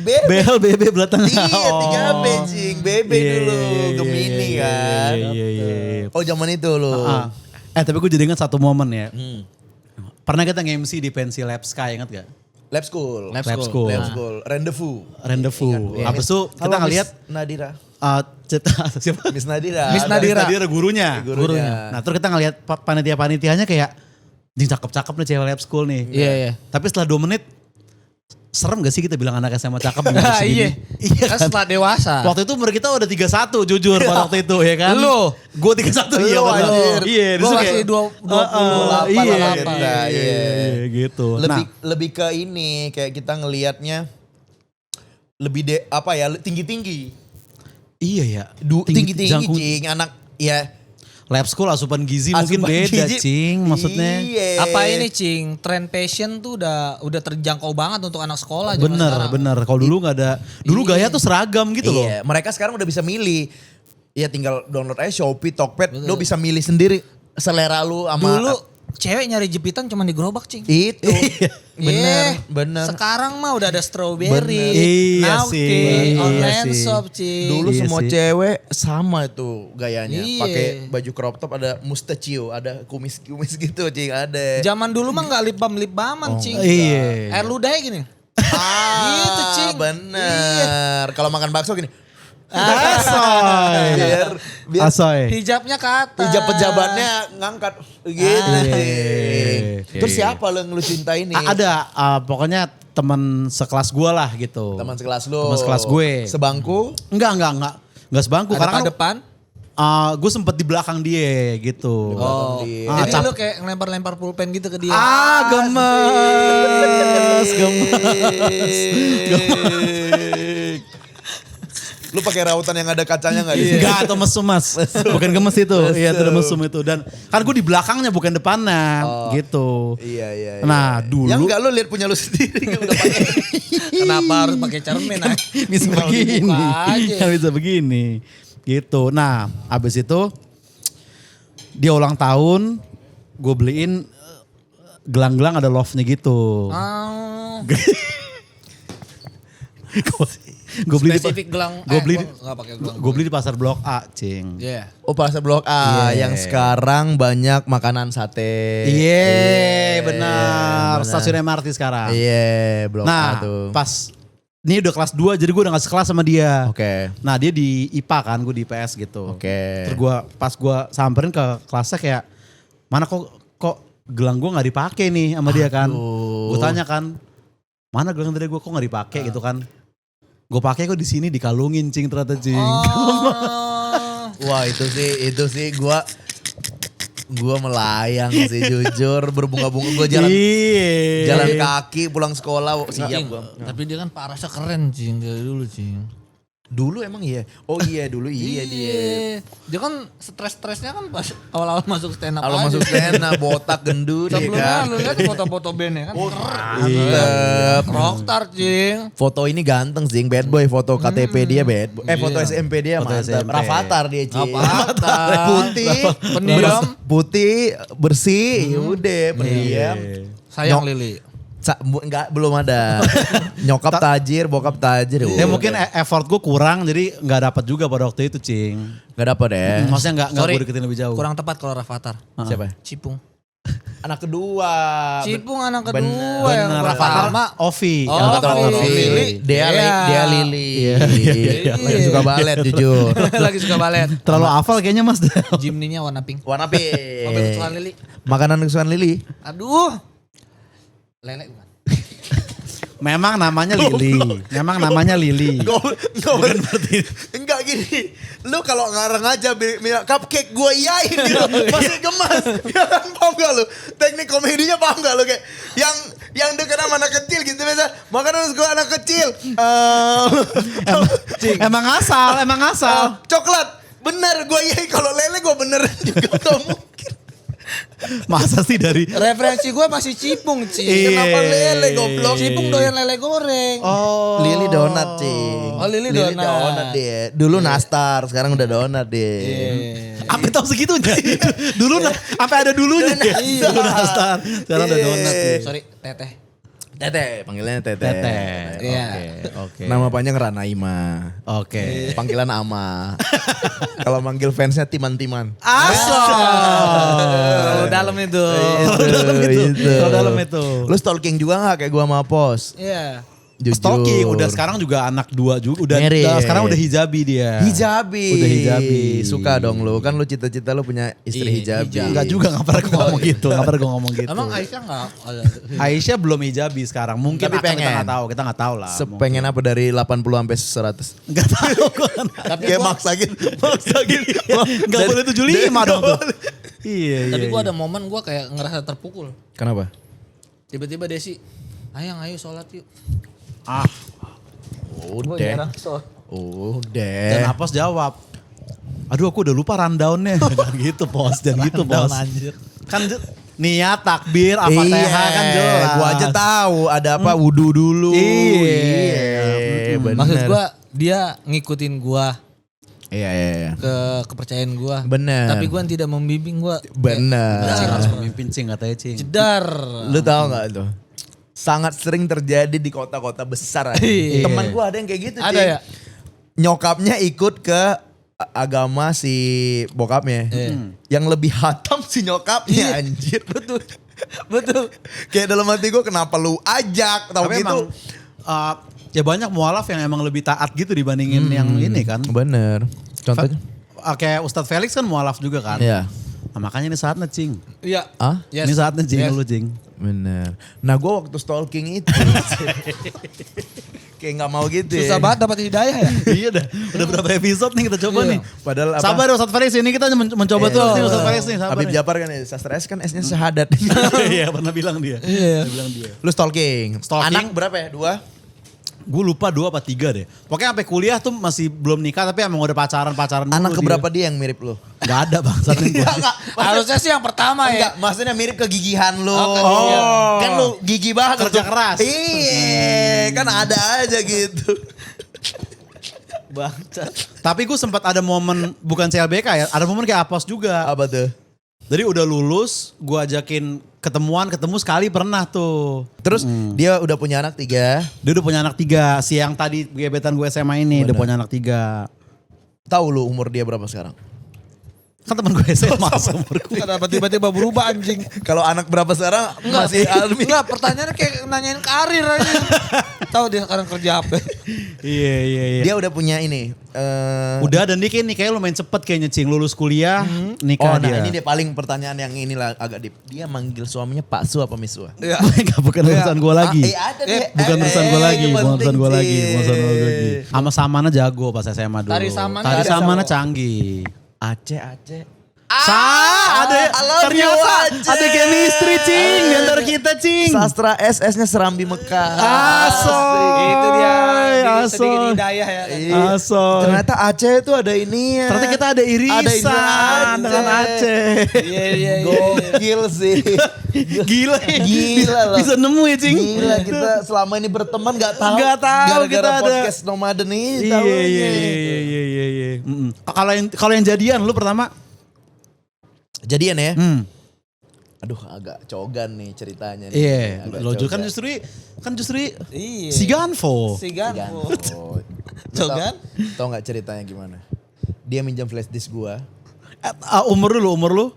BB. Behel BB belah tengah. Iya 3B cing. BB dulu. Gemini kan. Iya. Oh zaman itu loh. Tapi gue jadi ingat satu momen ya. Pernah kita nge-MC di Pensi Lab Sky, ingat gak? Lab school. Lab School. Lab school. Rendezvous. Rendezvous. Habis itu kita Halo, ngeliat Miss Nadira. siapa? Miss Nadira. Miss Nadira. Gurunya. Gurunya. Nah terus kita ngeliat panitia-panitianya kayak, jing cakep-cakep nih cewek Lab School nih. Iya. Tapi setelah 2 menit, serem gak sih kita bilang anak SMA cakep? Nah, iya. Iya Kan kan? setelah dewasa. Waktu itu umur kita udah 31 jujur pada waktu itu ya kan. Lu? Gue 31 iya Lu, benar. anjir. Iya, Gua disitu masih 28, iya, gitu. Lebih ke ini kayak kita ngelihatnya lebih tinggi-tinggi. Iya ya. Tinggi-tinggi jangkung- cing anak ya. Lab school asupan gizi mungkin Asupan beda gizi. cing maksudnya. Iya. Apa ini, Cing? Tren fashion tuh udah terjangkau banget untuk anak sekolah zaman sekarang. Bener. Kalau dulu nggak ada, dulu gaya tuh seragam gitu loh. Iya, mereka sekarang udah bisa milih. Ya tinggal download aja Shopee, Tokped, lu bisa milih sendiri selera lu sama Dulu cewek nyari jepitan cuma di gerobak, Cing. itu. Iya. Bener. Sekarang mah udah ada strawberry, Bener. Iya Naughty, sih. online Iya sih. shop, Cing. Dulu Iya semua sih. cewek sama itu gayanya. Iya. Pakai baju crop top ada mustachio, ada kumis-kumis gitu, cing ada. Zaman dulu mah nggak lip balman, Cing. Iya. Air ludah gini. Gitu, Cing. Bener. Kalau makan bakso gini. Asoy. Biar Asoy. Hijabnya ke atas. hijab pejabatnya ngangkat gitu. Iya. Terus siapa lo yang lu cinta ini? Ada pokoknya teman sekelas gue lah gitu. Teman sekelas lu. Teman sekelas gue. Sebangku. Enggak sebangku. Ada Karena ke depan. gue sempet di belakang dia gitu. Oh. dia. Jadi lu kayak ngelempar-lempar pulpen gitu ke dia. Gemes. Lu pakai rautan yang ada kacanya gak? Enggak, atau mesum mas. Bukan gemes itu. Iya, itu udah mesum itu. Dan kan gue di belakangnya bukan depannya gitu. Iya. Nah dulu. Yang enggak lu lihat punya lu sendiri. Udah pakai. Kenapa harus pakai cermin? bisa Kalau begini. dibuka aja. Kan bisa begini. Gitu. Nah abis itu dia ulang tahun. Gue beliin gelang-gelang ada love-nya gitu. Oh. Gue beli Spesifik gelang. Gue beli gua nggak pakai gelang. gue beli di pasar Blok A, Cing. Iya. Oh pasar Blok A Iya. yang sekarang banyak makanan sate. Iya, benar. benar. Stasiun MRT sekarang. Iya, Blok A Nah, tuh. pas ini udah kelas 2 jadi gue udah gak sekelas sama dia. Oke. Nah, dia di IPA kan, gue di IPS gitu. Oke. Terus pas gue samperin ke kelasnya kayak, mana kok gelang gue gak dipakai nih sama dia kan. Gue tanya kan, mana gelang dari gue kok gak dipakai gitu kan. Gue pakai kok di sini dikalungin, Cing, ternyata, Cing. Oh. Wah itu sih gua melayang sih jujur berbunga-bunga gua jalan Iya. kaki pulang sekolah siap Cing, gua. tapi dia kan parasnya keren, Cing, dari dulu, Cing. Dulu emang iya. Oh iya dulu iya dia. Dia kan stres-stresnya kan pas awal-awal masuk stand up Kalau aja. masuk stand botak gendut ya Sebelumnya kan. lu lihat foto-foto bandnya kan. Mantep. Rockstar cing. Foto ini ganteng sih, bad boy. Foto KTP dia bad boy. Foto SMP dia Foto mantap. SMP. Rafathar dia Ci. Rafathar. Putih, Pendiam. putih, bersih, yaudah pendiam. Sayang Nyok- Lili. Enggak, belum ada. Nyokap tajir, bokap tajir. Ya mungkin effort gue kurang jadi nggak dapat juga pada waktu itu Cing. Gak dapet ya. Maksudnya nggak Sorry, gue deketin lebih jauh. Kurang tepat kalau Rafathar. Siapa? Cipung. Anak kedua. Cipung anak bener. kedua yang Bener, pertama. Ovi. Oh, yang kata Ovi. Ovi. Lili. Dia Iya. dia Lili. Iya. Lagi suka balet jujur. Lagi suka balet. Terlalu hafal kayaknya Mas. Jimninya warna pink. Warna Mobil pink. kesukaan Lili. Makanan kesukaan Lili. Aduh. Lele bukan. Memang namanya Lili. Memang namanya Lili. Bukan berarti. Enggak gini. Lu kalau ngarang aja bilang cupcake gue iyain gitu. Masih gemas. Ya kan paham gak lu? Teknik komedinya paham gak lu kayak yang dekat sama anak kecil gitu biasa. Makanan gue anak kecil. Emang asal. Coklat. Bener gue iyain. Kalau lele gue beneran juga gak mungkin. Masa sih dari Referensi gue masih Cipung, Ci. Iya. Kenapa lele goblok? Cipung doyan lele goreng. Oh. Lili donat cing. Oh, Lili donat. dia. Dulu nastar, sekarang udah donat dia. Sampai tahu segitunya. Dulu sampai ada dulunya. Iya. Dulu nastar. Sekarang udah donat. Sorry, teteh. Tete, panggilannya Tete. Tete. Iya. Oke. Nama panjang Ranaima. Oke. Panggilan Ama. Kalau manggil fansnya Timan-Timan. Kalau dalam itu. Kalau dalam itu. Lu stalking juga gak kayak gua sama Pos? Iya. Jujur. Stalking udah sekarang juga anak dua juga Married. sekarang udah hijabi dia. Hijabi. Udah hijabi. Suka dong lu. Kan lu cita-cita lu punya istri Iya, hijabi. Enggak juga enggak pernah gue ngomong gitu. Enggak pernah gue ngomong gitu. Emang Aisyah enggak? Aisyah belum hijabi sekarang. Mungkin Tapi akan, kita pengen. enggak tahu, kita enggak tahu lah. Sepengen apa dari 80 sampai 100? Enggak tahu. Tapi Kayak gua, maksa gitu. Maksa gitu. Enggak boleh 75 dong tuh. Iya, tapi iya. gue ada momen gue kayak ngerasa terpukul. Kenapa? Tiba-tiba Desi, ayang ayo sholat yuk. Ah, Gue Udah. jarang sholat. dan Udah. Apos jawab. Aduh aku udah lupa rundownnya. Jangan gitu Pos, jangan gitu Pos. Anjir. Kan niat, takbir, Al-Fatihah kan jelas. Gua aja tahu ada apa wudu dulu. Iya. bener. Maksud gue dia ngikutin gue Iya. ke kepercayaan gue. Bener. Tapi gue tidak membimbing gue. Bener. Cing harus memimpin Cing katanya Cing. Jedar. Lu tahu nggak tuh? Sangat sering terjadi di kota-kota besar. Iya. Teman gua ada yang kayak gitu. Ada Cing. ya? Nyokapnya ikut ke agama si bokapnya. Yang lebih hatam si nyokapnya anjir. Betul. Betul. Kayak dalam hati gua kenapa lu ajak tahu Tapi gitu. emang ya banyak mualaf yang emang lebih taat gitu dibandingin yang ini kan. Bener. Contohnya? Kayak Ustadz Felix kan mualaf juga kan. Iya. Nah, makanya ini saatnya Cing. Iya. Ah? Yes. Ini saatnya Cing Yes. lu Cing. Bener. Nah gue waktu stalking itu kayak nggak mau gitu Susah ya. banget dapat hidayah ya. Iya udah berapa episode nih kita coba Iya. nih. Padahal apa? Sabar Ustadz Felix ini kita mencoba tuh nih Ustadz Felix nih sabar. Habib nih. Japar kan ya, sastra S kan S-nya syahadat. Iya pernah bilang dia. Iya. Pernah bilang dia. Lu stalking. Stalking. Anak berapa ya? 2? Gue lupa 2 apa 3 deh. Pokoknya sampai kuliah tuh masih belum nikah tapi emang udah pacaran dulu Anak dia. keberapa dia yang mirip lu? Gak ada bang. Satu gue. Harusnya sih yang pertama ya. Enggak, maksudnya mirip kegigihan lu. kegigihan. Kan lu gigi banget. Kerja keras. Iya, kan ada aja gitu. Bangsat. Tapi gue sempat ada momen bukan CLBK ya, ada momen kayak Apos juga. Apa tuh? Jadi udah lulus, gue ajakin ketemu sekali pernah tuh. Terus dia udah punya anak 3. Dia udah punya anak 3, si yang tadi gebetan gue SMA ini udah punya anak 3. Tahu lu umur dia berapa sekarang? Kan temen gue SMA seumur gue. Kenapa tiba-tiba berubah anjing? Kalau anak berapa sekarang masih almi. Enggak, pertanyaannya kayak nanyain karir aja. Tahu dia sekarang kerja apa? Iya. Dia udah punya ini. Udah dan dia kayak lumayan cepet kayaknya Cing. Lulus kuliah, nikah Oh nah dia. ini dia paling pertanyaan yang inilah agak deep. Dia manggil suaminya Pak Su apa Miss Su? Iya. Bukan urusan gue lagi. Ada deh. Bukan urusan gue lagi, itu bukan urusan penting, gue lagi, Ci. bukan urusan gue lagi. Sama Samana jago pas SMA dulu. Tari Samana Tari ada Samana sama- canggih. Aceh. Ada I love you, ternyata Aceh. ada chemistry Cing di antara kita Cing. Sastra S-nya Serambi Mekah. Aso. Itu dia. sedikit asoy. hidayah ya. Asoy. Ternyata Aceh itu ada ini ya. Ternyata kita ada irisan dengan Aceh. Iya. Gokil sih. Gila ya. Gila loh. Bisa nemu ya, Cing. Gila kita selama ini berteman gak tahu. Nggak tahu Gara-gara kita ada. podcast Nomaden ini. Iya. Kalau yang jadian lu pertama? Jadian ya? Aduh agak cogan nih ceritanya. nih. Iya, Agak lo kan cogan. justru Iya. si Ganvo. Si Ganvo. Oh. Cogan? Tau gak ceritanya gimana? Dia minjam flash disk gua. Umur lu?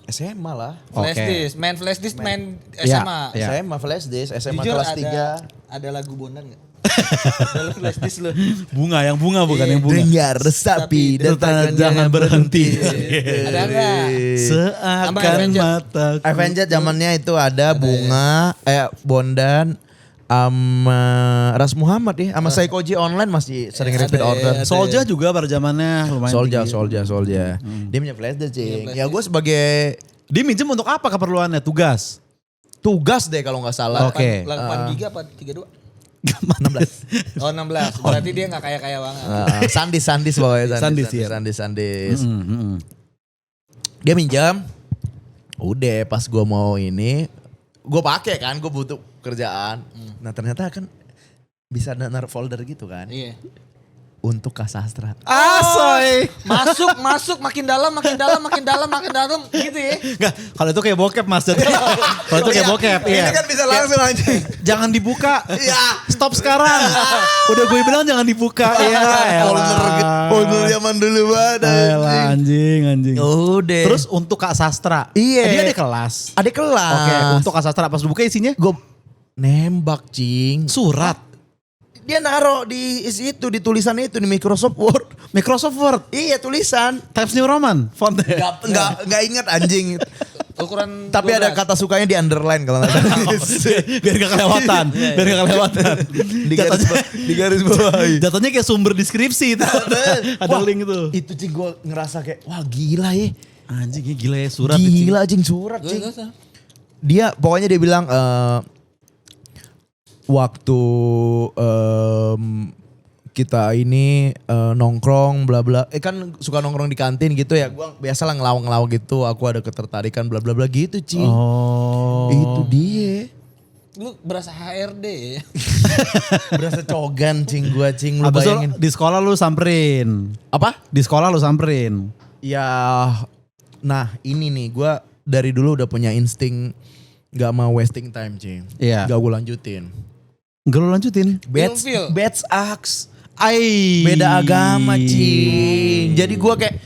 SMA lah. Flash Oke. disk, main flash disk, main Iya, SMA. iya. SMA flash disk, SMA Jujur kelas 3. ada lagu Bondan gak? Ada flash disk lu. Yang bunga bukan yang bunga. Dengar resapi dan Jangan berhenti. Ada enggak? Seakan Avenger. mata. Avenged zamannya itu ada bunga, Bondan, sama Ras Muhammad ya, sama Saikoji online masih sering repeat order. Solja juga pada zamannya lumayan tinggi. Solja. Dia punya flash disk, Cing. Ya gue sebagai Dia minjem untuk apa keperluannya? Tugas. tugas deh kalau nggak salah. Oke. 8 giga apa 32? 16. Oh 16, berarti dia gak kaya-kaya banget. Sandis pokoknya. Sandis, ya. Sandis. Dia minjam. Udah pas gue mau ini, gue pakai kan, gue butuh kerjaan. Nah ternyata kan bisa naruh folder gitu kan. Iya. Untuk Kasastra. Asoy. Masuk makin dalam gitu ya. Enggak, kalau itu kayak bokep Mas. Jadi kalau itu kayak bokep, Ini iya. kan bisa langsung aja. Jangan dibuka. Iya. Stop sekarang. Udah gue bilang jangan dibuka. Iya, Folder zaman dulu banget. anjing. Udah. Terus untuk Kak Sastra. Iya. Dia ada kelas. ada kelas. Oke, untuk Kak Sastra pas buka isinya gue nembak, Cing. surat. Dia naruh di itu, di tulisan itu di Microsoft Word. Microsoft Word. Iya tulisan. Times New Roman fontnya. Enggak ingat anjing. Ukuran Tapi ada 12. kata sukanya di underline kalau nggak salah. Biar gak kelewatan. di garis bawah. Jatuhnya kayak sumber deskripsi itu. Ada link itu. Itu Cing gue ngerasa kayak wah gila ya. Anjing gila ya surat. Gila Cing surat Cing. Dia pokoknya dia bilang waktu kita ini nongkrong bla bla. Kan suka nongkrong di kantin gitu ya. Gua biasa lah ngelawak gitu. Aku ada ketertarikan bla bla bla gitu, Cing. Oh. Itu dia. Lu berasa HRD ya. Berasa cogan, Cing, gua, Cing. Lu Abis itu bayangin. di sekolah lu samperin. Apa? Di sekolah lu samperin. Ya, nah ini nih gua dari dulu udah punya insting gak mau wasting time, Cing. Iya. Gak gue lanjutin. Enggak lu lanjutin. Ilfil. Batch Axe. Ai. Beda agama, Cing. Jadi gua kayak,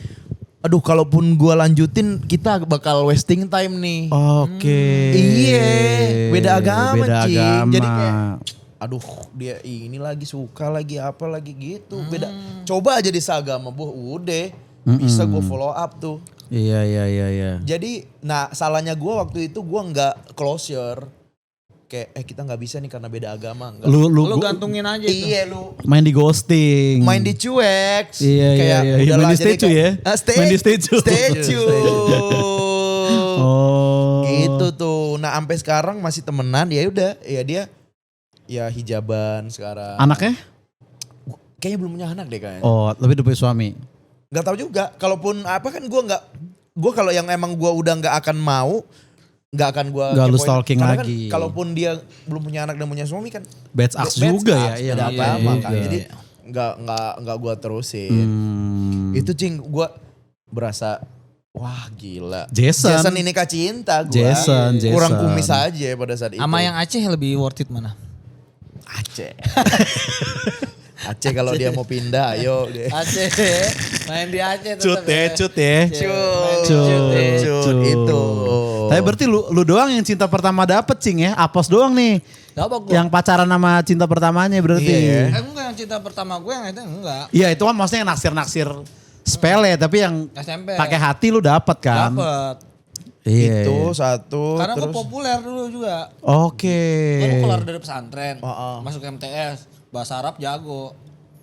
aduh kalaupun gua lanjutin kita bakal wasting time nih. Oke. Iya, beda agama, Beda Cing. agama. Jadi kayak, aduh dia ini lagi suka lagi apa lagi gitu. Beda. Coba aja di seagama, udah bisa gue follow up tuh. Iya. Jadi, nah salahnya gue waktu itu gue nggak closure. Kayak kita nggak bisa nih karena beda agama. Nggak. Lu gantungin aja itu. Iya lu main di ghosting. main di cuek. Iya. udahlah, Main di jadi statue ya. Main di statue. Oh. Gitu tuh. Nah sampai sekarang masih temenan ya udah. Ya dia ya hijaban sekarang. Anaknya? Kayaknya belum punya anak deh kayaknya. Oh, lebih udah punya suami. Gak tahu juga. Kalaupun apa kan gue kalau yang emang gue udah nggak akan mau. Gak akan gue Gak lu stalking karena lagi. Kan, kalaupun dia belum punya anak dan punya suami kan. Batch Axe juga ya. Iya, Beda iya, agama iya, kan. iya. Jadi nggak gue terusin. Itu Cing gue berasa wah gila. Jason. ini Kak Cinta gue. Jason. Kurang kumis aja pada saat itu. Sama yang Aceh lebih worth it mana? Aceh. Aceh kalau dia mau pindah ayo deh. Aceh. Main di Aceh Cut tetep ya. Cut itu. Tapi berarti lu doang yang cinta pertama dapet Cing ya. Apos doang nih. Gak apa gue. Yang pacaran sama cinta pertamanya berarti. Iya. Enggak yang cinta pertama gue yang itu enggak. Iya itu kan maksudnya yang naksir-naksir sepele. Tapi yang SMP. pakai hati lu dapet kan. Dapet. Iya. Itu satu. Karena gue terus populer dulu juga. Oke. Gue keluar dari pesantren. Oh. Masuk MTS. Bahasa Arab jago.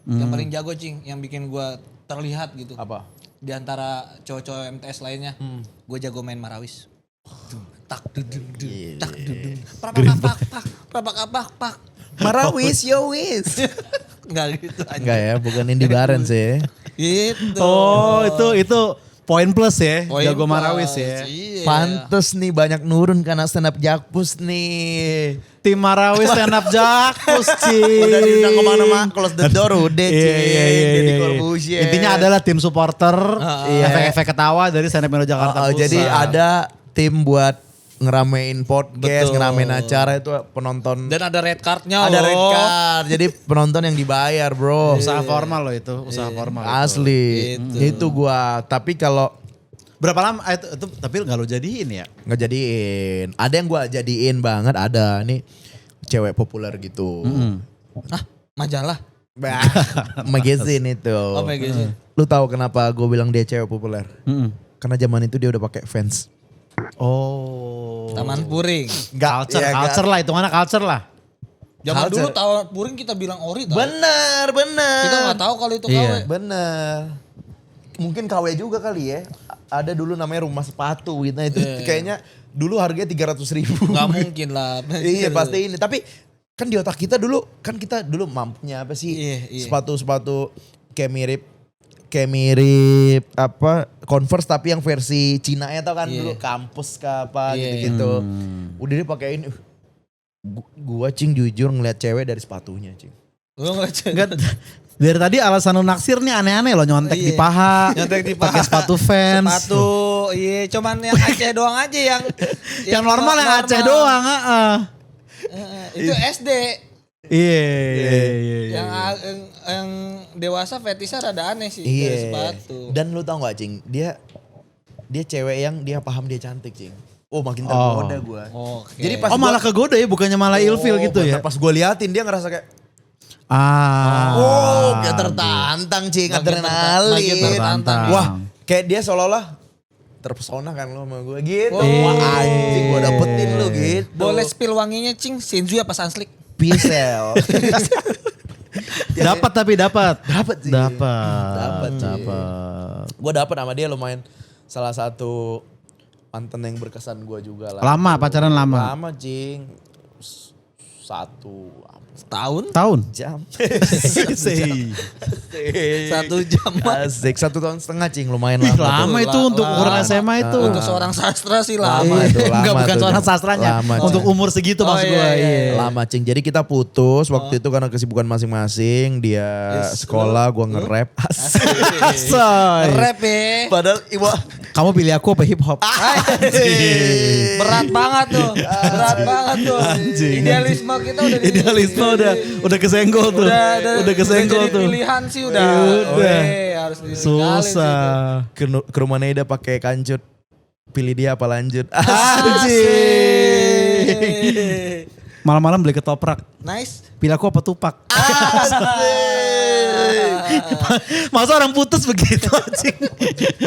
Yang paling jago Cing. Yang bikin gue terlihat gitu. apa? Di antara cowok-cowok MTS lainnya. Gue jago main marawis. Tak dudung. Tak dudung. Prapak. Marawis, yo wis. Enggak gitu aja. Enggak ya, bukan Indi Barens ya. Gitu. Oh itu poin plus ya. Poin Jago plus, Marawis ya. Iya. Pantes nih banyak nurun karena stand up Jakpus nih. Tim Marawis stand up Jakpus Cing. Udah diundang kemana-mana, close the door udah Iya, Cing. iya, iya, Deddy iya. Corbuzier. Intinya adalah tim supporter, Iya. efek-efek ketawa dari stand up Indo Jakarta Pusat. Jadi ada tim buat ngeramein podcast, Betul. ngeramein acara itu penonton. Dan ada red cardnya Ada loh. red card, jadi penonton yang dibayar bro. Usaha formal loh itu, usaha formal. itu. Asli, Gitu. itu gua. Tapi kalau Berapa lama itu tapi nggak lo jadiin ya? nggak jadiin, ada yang gua jadiin banget. Ada nih cewek populer gitu. Ah, majalah. Bah, magazine itu. Oh, magazine. Lu tahu kenapa gue bilang dia cewek populer? Karena zaman itu dia udah pakai fans. Oh. Taman Puring. Culture, ya, culture lah, hitungannya culture lah. Zaman Culture. dulu Taman Puring kita bilang ori tau. Bener, bener. Kita nggak tahu kalau itu Iya. KW. Bener. Mungkin KW juga kali ya. Ada dulu namanya rumah sepatu gitu. Nah, itu kayaknya dulu harganya 300.000. Nggak mungkin lah. Iya pasti ini. Tapi kan di otak kita dulu, kan kita dulu mampunya apa sih? Iya. Sepatu-sepatu kayak mirip apa Converse tapi yang versi Cina ya tau kan Iya. dulu kampus ke apa Iya. gitu-gitu. Udah dia pakein gua Cing jujur ngeliat cewek dari sepatunya Cing. Lu nggak Enggak, dari tadi alasan lu naksir nih aneh-aneh loh, nyontek Iya. di paha, Nyontek di paha. pakai sepatu fans. Sepatu, iya cuman yang Aceh doang aja Yang normal yang Aceh doang, heeh. Itu SD. Iya, iya, iya. Yang dewasa fetisnya rada aneh sih Iya. dari sepatu. Dan lu tau gak Cing, dia cewek yang dia paham dia cantik Cing. Oh makin tergoda gua. Oke. Jadi pas Oh malah kegoda ya, bukannya malah ilfil gitu ya? Pas gue liatin dia ngerasa kayak kayak tertantang Cing, Makin adrenalin. tertantang. Wah, kayak dia seolah-olah terpesona kan lo sama gue gitu. Oh. Wah anjing gue dapetin lo gitu. Boleh spill wanginya Cing, Senju apa Sunslick? Pisel. Dapat tapi dapat. Dapat sih. Dapat. Dapat. Gue dapet sama dia lumayan salah satu mantan yang berkesan gue juga lah. Lama, pacaran lama? Lama Cing. 1 Setahun? Tahun. jam. 1 jam mah. Asik 1 tahun setengah Cing lumayan Ih, lama. lama itu untuk lama. ukuran SMA itu. Untuk seorang sastra sih lama. Lama itu, lama Enggak, bukan tuh, seorang Cing. sastranya. Lama, Untuk Cing. umur segitu Oh, maksud iya, gue. iya, Iya. Lama Cing. Jadi kita putus waktu itu karena kesibukan masing-masing. Dia sekolah, gua nge-rap. Say. Rap ya. Padahal ibu Kamu pilih aku apa hip hop? Berat banget tuh. Berat banget tuh. Anjing. Idealisme kita udah di- Idealisme udah kesenggol tuh. Udah kesenggol jadi tuh. pilihan sih udah. Udah. Harus ditinggalin Susah. ke rumah Neda pakai kancut. Pilih dia apa lanjut. sih. Malam-malam beli ketoprak. Nice. Pilih aku apa tupak? Asik. Masa orang putus begitu anjing?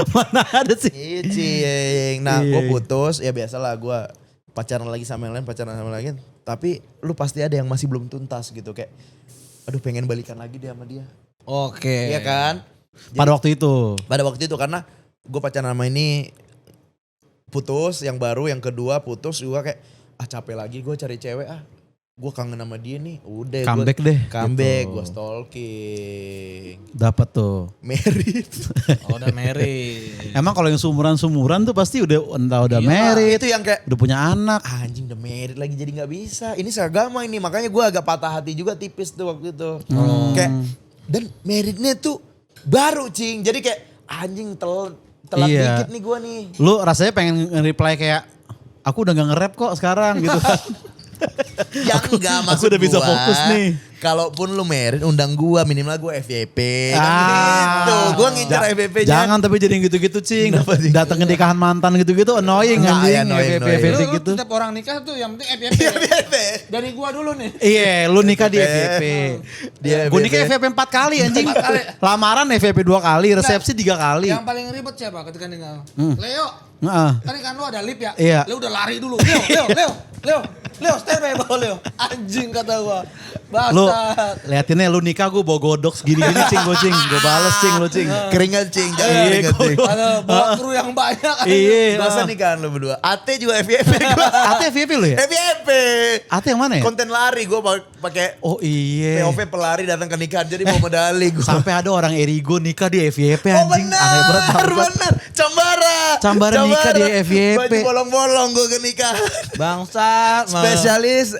Mana ada sih? Iya Cing. Nah Iya. gue putus ya biasalah gue pacaran lagi sama yang lain, pacaran sama yang lain. Tapi lu pasti ada yang masih belum tuntas gitu kayak. Aduh pengen balikan lagi dia sama dia. Oke. Iya kan? Pada waktu itu. Pada waktu itu karena gue pacaran sama ini putus, yang baru, yang kedua putus juga kayak capek lagi gue cari cewek gue kangen sama dia nih, udah Comeback deh, comeback gitu. gue stalking, Dapat tuh. married. Oh, udah married. Emang kalau yang sumuran tuh pasti entah udah Iya, married, Itu yang kayak udah punya anak. anjing udah married lagi jadi nggak bisa, ini seagama ini, makanya gue agak patah hati juga tipis tuh waktu itu. Kayak dan marriednya tuh baru Cing, jadi kayak anjing telat Iya. dikit nih gue nih. Lu rasanya pengen nge-reply kayak aku udah gak nge-rap kok sekarang gitu kan. Yang enggak maksud udah bisa gua, fokus nih. Kalaupun lu married undang gua minimal gua FYP kan Ah. gitu. Gua ngincer FYP-nya. Jangan tapi jadi yang gitu-gitu Cing. Kenapa, Cing? Datang ke nikahan mantan gitu-gitu annoying Enggak, anjing. ya, annoying, FYP, annoying. FYP Lu gitu. setiap orang nikah tuh yang penting FYP. FYP. Dari gua dulu nih. Iya, lu nikah di FYP. Dia Gue nikah FYP 4 kali anjing. 4 kali. Lamaran FYP 2 kali, resepsi 3 kali. Yang paling ribet siapa ketika nikah? Leo. Heeh. Tadi kan lu ada lip ya? Iya. Lu udah lari dulu. Leo, standby bawa Leo. Anjing kata gua. Lu Bastard. liatinnya lu nikah gue bawa godok segini-gini cing gue cing. Gue bales cing lu cing. Keringat cing, jangan Iya, keringat cing. Ada bawa kru yang banyak. Iya. Masa nikahan lu berdua? Ate juga FYP gue. Ate FYP lu ya? FYP. Ate yang mana ya? Konten lari gue pakai Oh iya. POV pelari datang ke nikahan jadi mau medali gue. Sampai ada orang Erigo nikah di FYP Oh anjing. Aneh banget. benar, bangsat. benar. Cambara Nikah di FYP. Baju bolong-bolong gue ke nikahan. Bangsat. Spesialis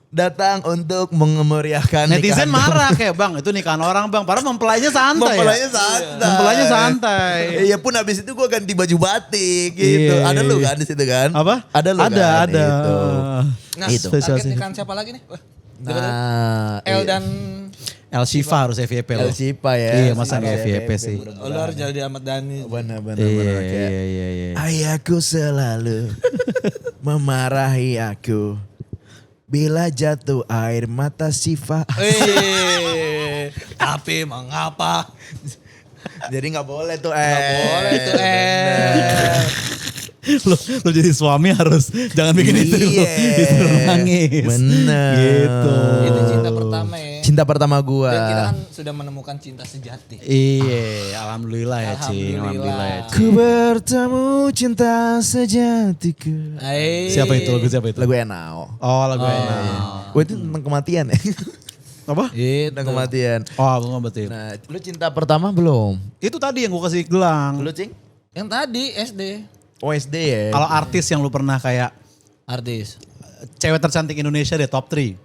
datang untuk memeriahkan Netizen nikahan. marah kayak bang itu nikahan orang bang. Padahal mempelainya santai Mempelainya ya. santai. Mempelainya santai. Iya pun habis itu gue ganti baju batik gitu. Iya. Ada lu kan di situ kan? Apa? Ada lu kan? Ada. Itu. Nah, Itu. Spesial target sih. nikahan siapa lagi nih? Wah, Nah, L iya. dan El Shifa harus FYP El loh. Shifa ya. Iya masa nggak Harus FYP sih. Ular jadi Ahmad Dhani. Benar-benar. Iya. Ayahku selalu memarahi aku bila jatuh air mata Siva. Tapi mengapa? Jadi nggak boleh tuh Gak boleh tuh Lo jadi suami harus jangan bikin istri lo Iya. disuruh nangis. Bener. Gitu. Itu cinta pertama ya. Cinta pertama gua. Dan kita kan sudah menemukan cinta sejati. Iya, alhamdulillah ya Cing. Alhamdulillah ya Cing. Ku bertemu cinta sejatiku. Siapa itu? Lagu siapa itu? Lagu Enao. Oh lagu enak. Wah itu tentang kematian ya. Apa? Tentang kematian. Oh aku ngobatin. Nah, lu cinta pertama belum? Itu tadi yang gue kasih gelang. Lu Cing? Yang tadi SD. OSD ya. Kalau artis yang lu pernah kayak Artis. cewek tercantik Indonesia deh top 3.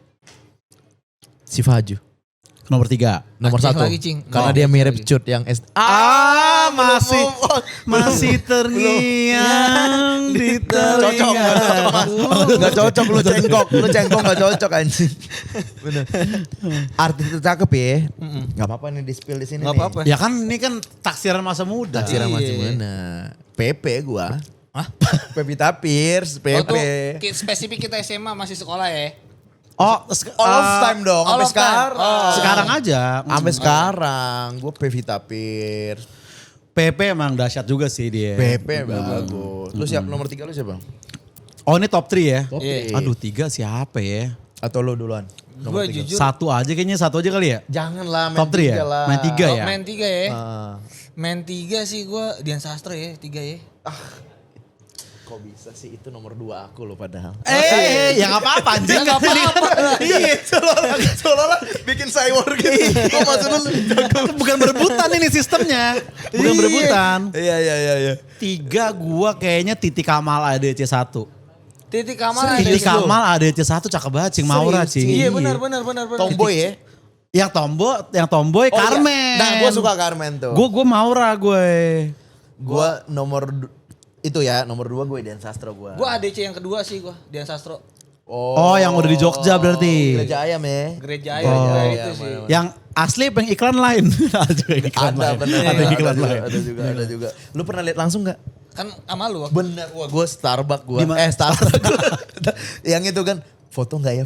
Siva Haju. Nomor 3. Nomor Aceh 1. lagi, Cing. Karena Oh, dia Aceh mirip lagi. Cut yang SD. masih terngiang di Cocok, telinga. Gak cocok lu cengkok gak cocok anjing. Bener. Artis itu cakep ya. Gak apa-apa nih di spill di sini Gak nih. apa-apa. Ya kan ini kan taksiran masa muda. Taksiran masih Iya. mana? PP gua. Hah? Pevita Pierce, Oh PP. tuh spesifik kita SMA masih sekolah ya. Oh, All of time dong, all sampai of time. sekarang. Oh. sekarang aja. Sampai sekarang, gue Pevita Pierce, PP emang dahsyat juga sih dia. PP bagus. Lu siap nomor 3 lu siapa? Oh ini top 3 ya? Top Iya. 3. Aduh 3 siapa ya? Atau lu duluan? Gue jujur. Satu aja kayaknya, satu aja kali ya? Janganlah main Top 3 ya? tiga lah. Main 3 ya? Main 3 ya. Ah. Main 3 sih gue Dian Sastro ya. 3 ya. Kok bisa sih itu nomor 2 aku loh padahal. Ya gak apa-apa anjing. Gak apa-apa. Iya, seolah-olah bikin cyber gitu. Kok maksud lu? Bukan berebutan ini sistemnya. Bukan berebutan. Iya. 3 gua kayaknya Titi Kamal ADC 1. Titi Kamal ada Titi di situ. Kamal ADC 1 cakep banget Cing. Maura Cing. Iya benar. Tomboy ya? Yang tomboy Oh, iya. Carmen. Nah, gue suka Carmen tuh. Gue Maura gue. Gue itu ya, nomor 2 gue Dian Sastro gue. Gue ADC yang kedua sih gue. Dian Sastro. Oh yang udah di Jogja berarti. Gereja Ayam ya. Gereja Ayam juga itu sih. Yang asli pengen iklan lain. Ada juga iklan Ada lain. bener. Ada iklan lain. Ada juga. Lu pernah lihat langsung gak? Kan sama lu waktu. Bener, wah gue Starbucks gue. Di mana? Starbucks gua. Yang itu kan, foto gak ya?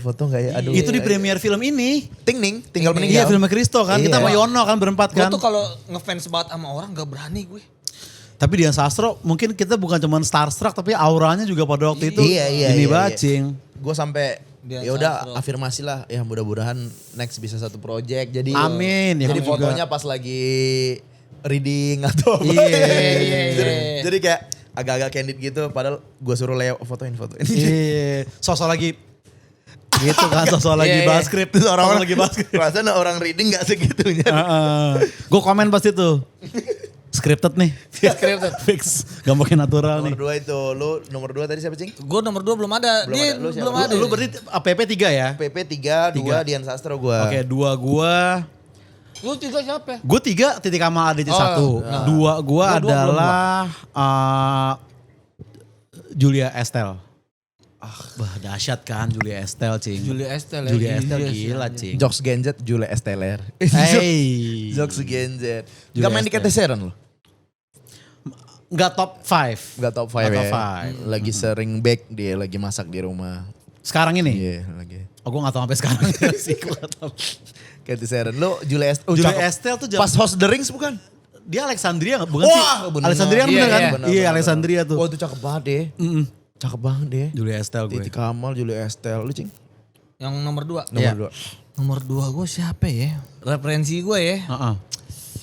Aduh. Itu di premier film ini. Ting tinggal Iya meninggal. filmnya Kristo kan. Kita Iya. sama Yono kan berempat Gue kan. tuh kalau ngefans banget sama orang gak berani gue. Tapi Dian Sastro mungkin kita bukan cuma starstruck tapi auranya juga pada waktu itu Iya. ini bacing. Gue sampai Dian ya udah Sastro. afirmasi lah ya mudah-mudahan next bisa satu project. Jadi Amin, ya Jadi kami juga. fotonya pas lagi reading atau apa. Iya. Jadi kayak agak-agak candid gitu padahal gue suruh Leo fotoin. Iya, sosok lagi gitu kan, sosok lagi Iya, bahas iya. skrip, Terus orang-orang lagi bahas skrip. Perasaan orang reading gak segitunya. Gue komen pasti tuh, scripted nih, Scripted. fix, gak mungkin natural Nomor nih. 2 itu, lu nomor 2 tadi siapa Cing? Gue nomor 2 belum ada. Belum Dia ada. Lu siapa? belum ada. Lu berarti PP 3 ya? PP 3, 2 Dian Sastro gue. Oke, 2 gua, Lu 3 siapa? gue 3 Titi Kamal ADC 1, 2 gua Gua dua adalah Julia Estelle. Wah dahsyat kan Julia Estelle cing. Julia Estelle. Julia Iya, Estelle iya, gila iya. cing. Jokes Genjet, Julia Esteller. Hey. Jokes Genjet. Julia Gak main di Estelle. Keteseran lu? Gak top 5. Gak top 5 Gak ya? top five. Lagi sering bake dia, lagi masak di rumah. Sekarang ini? Iya lagi. Oh gue gak tau sampai sekarang sih. Gue gak tau. Keteseran. Lu Julia Estelle. Julia Estelle tuh Pas host The Rings bukan? Dia Alexandria bukan Wah, sih? bener. Alexandria kan Iya, bener kan? iya. Iya Alexandria tuh. Wah itu cakep banget deh. Cakep banget deh. Julia Estelle gue. Titi Kamal, Julia Estelle. Lu Cing? Yang nomor 2. Nomor Iya. 2. Nomor 2 gue siapa ya? Referensi gue ya. Heeh.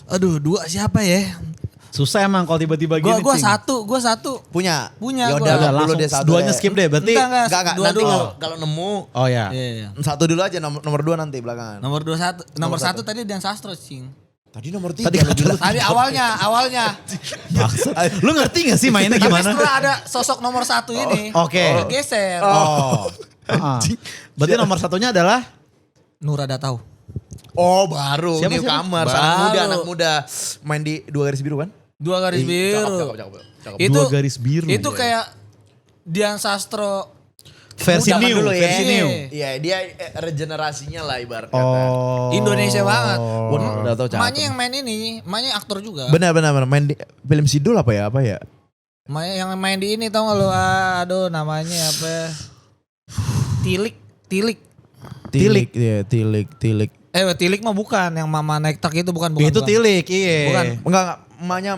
Aduh 2 siapa ya? Susah emang kalau tiba-tiba gini. Gue Cing. satu. Punya. Punya Ya gua. udah Udah dulu langsung deh satu duanya deh. skip deh berarti. Enggak. Enggak, Dua nanti dulu. kalau nemu Oh ya. Iya. satu dulu aja, nomor 2 nanti belakangan. Nomor 21. Nomor satu. 1 tadi Dan Sastro, Cing. Tadi nomor 3. Tadi awalnya. Maksud, lu ngerti gak sih mainnya Tapi gimana? setelah ada sosok nomor 1 ini. Oke. Geser. Oh. Heeh. Berarti nomor satunya adalah Nur ada tahu. Oh baru, Siapa, newcomer, siapa? anak muda. Main di 2 garis biru kan? 2 garis biru. Cakep. Itu 2 garis biru. Itu kayak Dian Sastro versi Zaman new, dulu ya. versi new. Iya, dia regenerasinya lah ibarat kata. Oh. Indonesia banget. Udah tau cakep. Emaknya yang main ini, emaknya aktor juga. Benar. Main di film Sidul apa ya? Emaknya yang main di ini tau gak lu? Aduh namanya apa? Tilik. Iya, Tilik. Tilik mah bukan, yang mama naik truk itu bukan. Itu bukan. Tilik, iya. Bukan. Enggak, emaknya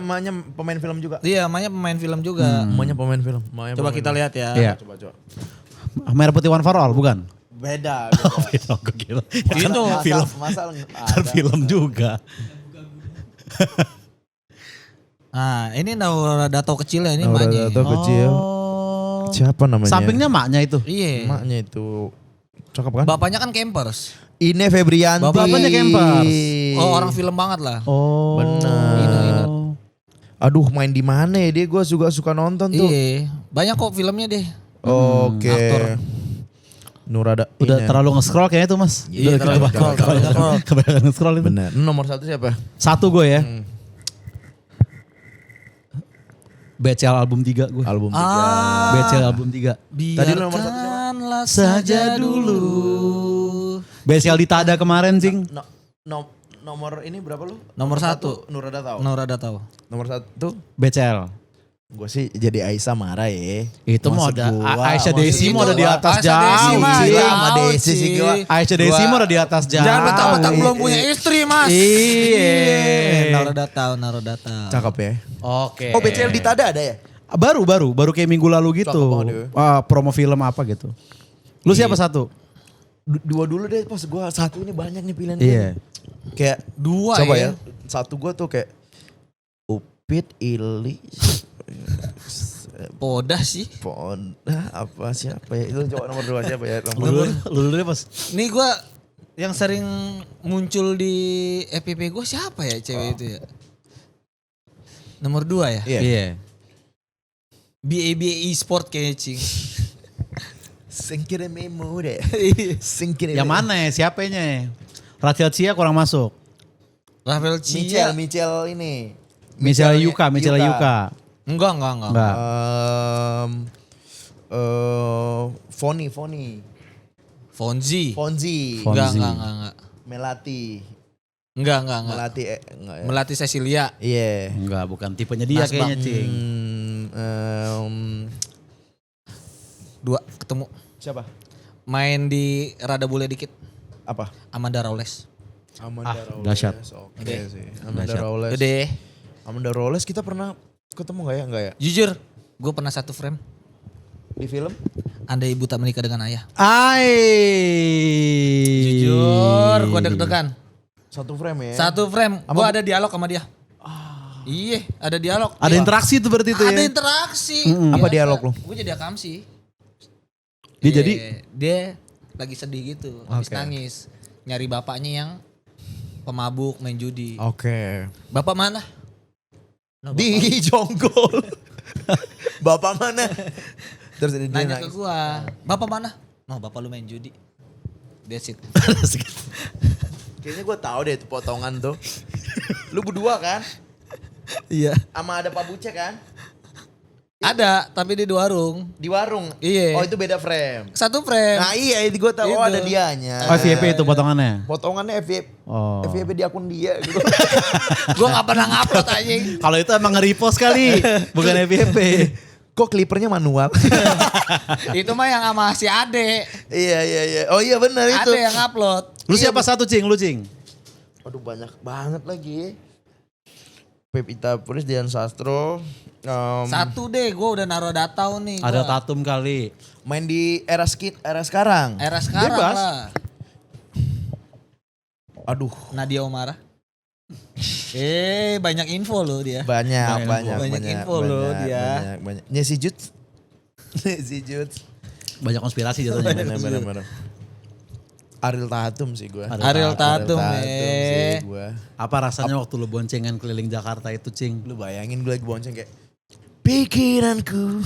pemain film juga. Iya, emaknya pemain film juga. Emaknya pemain film. Coba kita lihat ya. Iya. Coba. Merah Putih One for All, bukan? Beda. Beda, gue kira. Itu film. Masal Film juga. Nah, ini Dato kecil ya ini Naura emaknya. Dato kecil. Oh. Siapa namanya? Sampingnya maknya itu. Iya. Emaknya itu. Cakep kan? Bapaknya kan campers. Ine Febrianti. Bapaknya Campers. Oh, orang film banget lah. Oh. Bener. Aduh, main di mana ya dia? Gue juga suka nonton tuh. Iya. Banyak kok filmnya deh. Oke. aktor. Nurada. Udah ini. terlalu nge-scroll kayaknya tuh mas. Iya, terlalu nge-scroll, terlalu nge-scroll. Kebanyakan nge-scroll itu. Bener. Nomor 1 siapa? Satu gue ya. BCL album 3 gue. Album 3. BCL album 3. Tadi lu nomor satu siapa? Biarkanlah Saja dulu. BCL di Tada kemarin Cing. Nomor ini berapa lu? Nomor 1. Nurada tahu. Nora tahu. Nomor 1 BCL. gue sih jadi Aisyah marah ya. Itu mau Maksud ada gua, Aisyah maksud Desi mau gua. ada di atas Aisyah Desi jauh. mah Cing. Iya, jauh, sama Desi sih Cing. gua. Aisyah Desi mau ada di atas jauh. Jangan mentang-mentang belum punya Iya. istri, Mas. Iya. Nora tahu. Cakep ya. Oke. Oh BCL di Tada ada ya? Baru kayak minggu lalu Cakep gitu. banget ya. Promo film apa gitu. Lu siapa satu? Dua dulu deh, pas gue satu ini banyak nih pilihan. Iya. Kayak Dua coba ya. Satu gue tuh kayak Upit, Ili, Podah sih. Ponda, apa siapa ya? Itu coba nomor 2 siapa ya? Lu dulu deh pas. Nih gue yang sering muncul di FPP gue siapa ya cewek itu ya? Nomor 2 ya? Iya. BABA Sport kayaknya Cing. Singkirin memo deh. Singkirin. Yang mana ya? Siapanya? Rachel Chia kurang masuk. Rafael Chia. Michel ini. Misalnya Yuka. Enggak. Enggak. Fonzi. Fonzi. Fonzi. Fonzi. Enggak. Melati. Enggak. Melati enggak ya. Melati Cecilia. Iya. Enggak, bukan tipenya dia Nasbak. kayaknya, Cing. Dua ketemu. Siapa? Main di Rada Bule dikit. Apa? Amanda Rawless. Amanda Rawless. dahsyat. Oke Udah. sih. Amanda Dahsyat. Rawless. Udah. Amanda Rawless kita pernah ketemu gak ya? Enggak ya? Jujur, gue pernah satu frame. Di film? Andai ibu tak menikah dengan ayah. Ai. Jujur, gue deg-degan. Satu frame ya? Satu frame, gue ada dialog sama dia. Iya, ada dialog. Ada interaksi tuh berarti itu ya. Ada interaksi. Apa dialog lu? Gue jadi akamsi. Dia jadi Dia lagi sedih gitu, habis Oke. nangis. Nyari bapaknya yang pemabuk, main judi. Oke. Bapak mana? Nah, Di Jonggol. Bapak mana? Terus dia nanya ke nangis. gua, bapak mana? No, bapak lu main judi. That's it. Kayaknya gue tahu deh itu potongan tuh. Lu berdua kan? Iya. Sama ada Pak Buce kan? Ada, tapi di warung. Di warung. Iya. Oh itu beda frame. Satu frame. Nah iya itu gue tahu. Oh Itu. ada dianya. Oh, FYP itu potongannya. Potongannya FYP. Oh. FYP di akun dia gitu. Gua gak pernah ngupload anjing. Kalau itu emang nge-repost kali, bukan FYP. Kok klipernya manual? Itu mah yang sama si Ade. Iya. Oh iya benar itu. Ade yang upload. Lu siapa satu, Cing? Lu, Cing? Aduh banyak banget lagi. Pepita Puris, Dian Sastro. Satu deh, gue udah naruh datau nih. Ada gua. Tatum kali. Main di era sekarang. Era sekarang Bebas. lah. Aduh. Nadia Omara. Banyak info loh dia. Banyak info loh dia. Banyak. Nyesi Juts. Nyesi Juts. Banyak konspirasi jatuhnya. Bener. Ariel Tatum sih gue. Ariel Tatum, sih gue. Apa rasanya waktu lu boncengan keliling Jakarta itu, Cing? Lu bayangin gue lagi bonceng kayak pikiranku.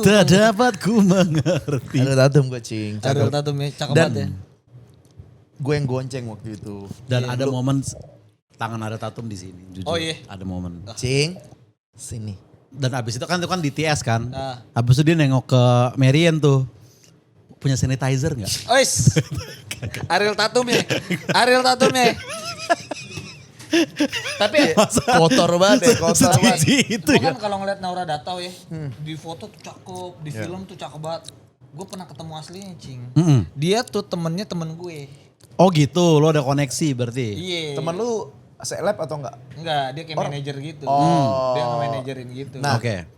Tak dapat ku mengerti. Ariel Tatum gue cing. Ariel Tatum ya, cakep Dan banget ya. gue yang gonceng waktu itu. Dan ada momen tangan ada tatum di sini, jujur. Oh iya. Ada momen. Cing, sini. Dan abis itu kan di TS kan. Ah. Abis itu dia nengok ke Marian tuh. Punya sanitizer gak? Ois. Ariel Tatum ya. Tapi Kotor banget ya, kotor banget. Itu gua ya. kan kalau ngeliat Naura Datau ya, di foto tuh cakep, di film tuh cakep banget. Gue pernah ketemu aslinya, Cing. Dia tuh temennya temen gue. Oh gitu, lo ada koneksi berarti? Iya. Temen lu seleb atau enggak? Enggak, dia kayak manajer gitu. Oh. Dia nge-manajerin gitu. Nah, Oke.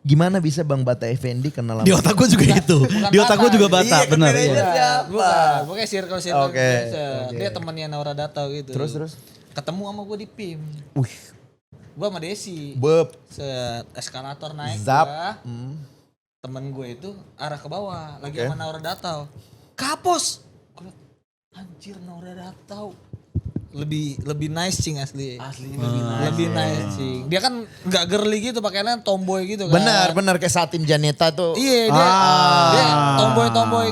Gimana bisa Bang Bata Effendi kenal sama Di otak gue juga itu. Di otak gue juga Bata, Iya, benar. manajer. Iya. Siapa? Gue kayak circle Oke, biasa. Dia temennya Naura Datau gitu. Terus? Ketemu sama gue di PIM. Wih, Gue sama Desi. beb, Eskalator naik zap. gua. Temen gue itu arah ke bawah. Lagi Oke. sama Naura Datau. Kapos. Gue liat, anjir Naura Datau. Lebih nice Cing asli. Lebih nice Cing. Dia kan gak girly gitu pakaiannya tomboy gitu kan. Benar kayak Satin Janeta tuh. Iya dia tomboy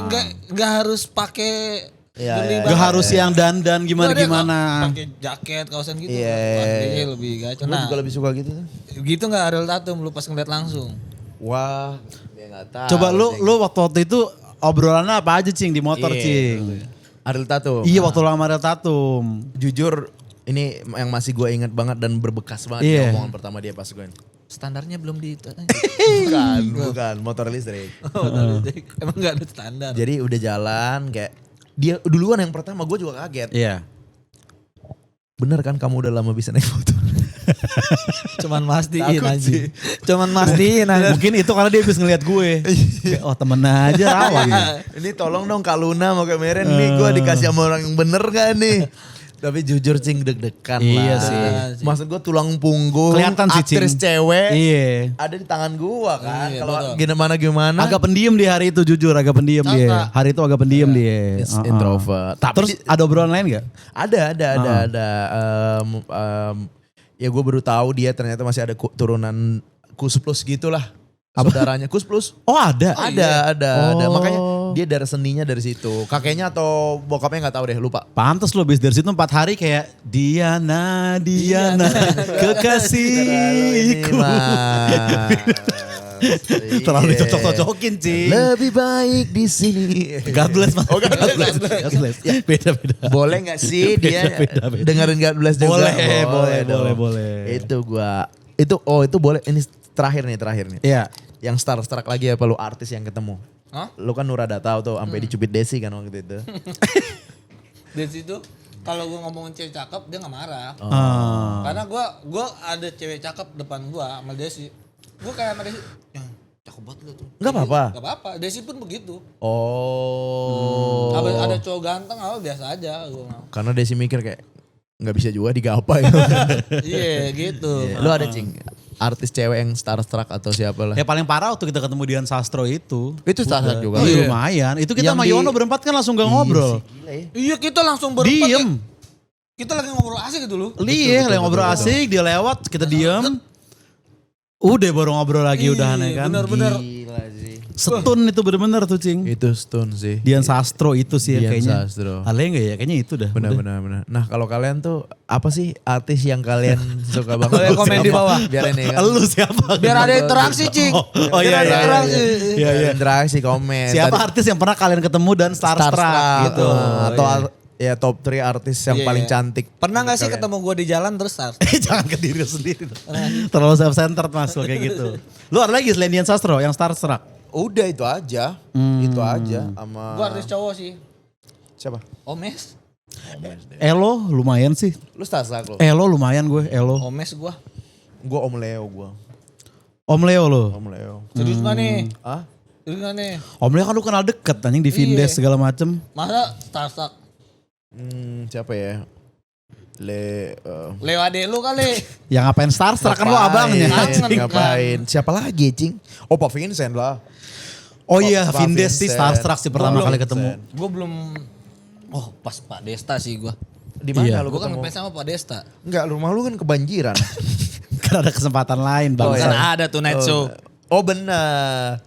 gak harus pakai Iya, girly iya. banget. Gak harus yang dandan Dia gimana-gimana. pakai jaket kaosan gitu. Iya. Wah, dia lebih gaco. Gue Nah, juga lebih suka gitu tuh. gitu gak Ariel Tatum lu pas ngeliat langsung? Wah, dia gak tahu. Coba Cing. lu waktu itu obrolannya apa aja, Cing, di motor, Iya, Cing? Ariel Tatum. Iya, waktu lama ada tatum. Jujur ini yang masih gue inget banget dan berbekas banget Iya. di omongan pertama dia pas gue. Standarnya belum di Bukan, motor listrik. Emang gak ada standar. Jadi udah jalan kayak dia duluan yang pertama, gue juga kaget. Iya. Bener kan kamu udah lama bisa naik motor? Cuman mastiin Takut aja. sih. Cuman mastiin aja. Mungkin itu karena dia habis ngeliat gue. Kayak, oh temen aja rawan. Ini tolong dong Kak Luna mau ke Meren nih, gue dikasih sama orang yang bener gak nih? Tapi jujur Cing deg-degan Iya lah. sih. Maksud gue tulang punggung, Kelihatan sih, Cing. aktris cewek Iya. ada di tangan gue kan. Iya, Kalau betul. gimana. Agak pendiam di hari itu, jujur agak pendiam Kakak. dia. Hari itu agak pendiam dia. It's introvert. Terus ada obrolan lain gak? Ada. Ya gue baru tahu dia ternyata masih ada turunan Kus Plus gitulah. Saudaranya Kus Plus. Oh ada? Ada. Oh. Makanya dia darah seninya dari situ. Kakeknya atau bokapnya nggak tahu deh, lupa. Pantes lo habis dari situ 4 hari kayak Diana kekasihku. Terlalu cocok-cocokin, Cing. Lebih baik di sini. God bless, Mas. Oh, God bless. God bless. Beda-beda. Boleh nggak sih dia Beda-beda. dengerin God bless juga? Boleh. Itu itu boleh. Ini terakhir nih. Iya. Yang starstruck lagi apa lu artis yang ketemu? Hah? Lu kan Nura Datau tuh sampai dicubit Desi kan waktu itu. Dari situ kalau gue ngomongin cewek cakep dia nggak marah. Ah. Karena gue ada cewek cakep depan gue sama Desi. Gue kayak sama Desi, yang cakep banget lu tuh. Nggak apa-apa? Gak apa-apa, Desi pun begitu. Oh. Ada cowok ganteng, biasa aja gue mau. Karena Desi mikir kayak nggak bisa juga digapai. Iya gitu. Lu ada Cing artis cewek yang starstruck atau siapa lah? Ya paling parah waktu kita ketemu Dian Sastro itu. Itu starstruck juga. Iya, lumayan. Itu kita Yang sama di- Yono berempat kan langsung gak ngobrol. Gila ya. Iya kita langsung berempat. Diem. Kita lagi ngobrol asik gitu loh. Iya, lagi ngobrol asik, dia lewat, kita diem. Udah baru ngobrol lagi udahan ya kan. Bener-bener. Gila sih. Setun itu bener-bener tuh, Cing. Itu stun sih. Dian Sastro itu sih Dian kayaknya. Sastro. Ada enggak ya? Kayaknya itu dah. Udah. Benar. Nah kalau kalian tuh apa sih artis yang kalian suka banget? Boleh komen di bawah. Biar ini kan. Lu siapa? Biar ada interaksi Cik. Oh, Biar iya, ada iya, interaksi. Iya, iya. Interaksi komen. Siapa Tadi- artis yang pernah kalian ketemu dan starstruck gitu? Atau ya top 3 artis yang Iya, paling iya. cantik. Pernah gak sih Kalian. ketemu gue di jalan terus start? Jangan ke diri lu sendiri. Terlalu self-centered Mas lo kayak gitu. Lu ada lagi selain Dian Sastro yang starstruck? Udah itu aja. Itu aja sama Gue artis cowok sih. siapa? Omes. Elo lumayan sih. Lu starstruck lo. Elo lumayan gue, Elo. Omes gue. Gua Om Leo gua. Om Leo lo. Om Leo. Serius gak nih? Ah? Serius gak nih? Om Leo kan lu kenal deket anjing di Vindes segala macem. Masa starstruck? Siapa ya? Leo adek lu kali. Yang ngapain Starstruck kan lo abangnya. Kangen, Ngapain? Siapa lagi, Cing? Oh, Pak Vincent lah. Oh iya, Pak Vindes sih Vincent. Starstruck sih pertama Belum. kali ketemu. Gue belum. Oh pas Pak Desta sih gue. Di mana Iya. lu Gue kan ketemu? ngefans sama Pak Desta. Enggak, rumah lu kan kebanjiran. Kan ada kesempatan lain bang. Kan ada tuh night show. Oh, benar.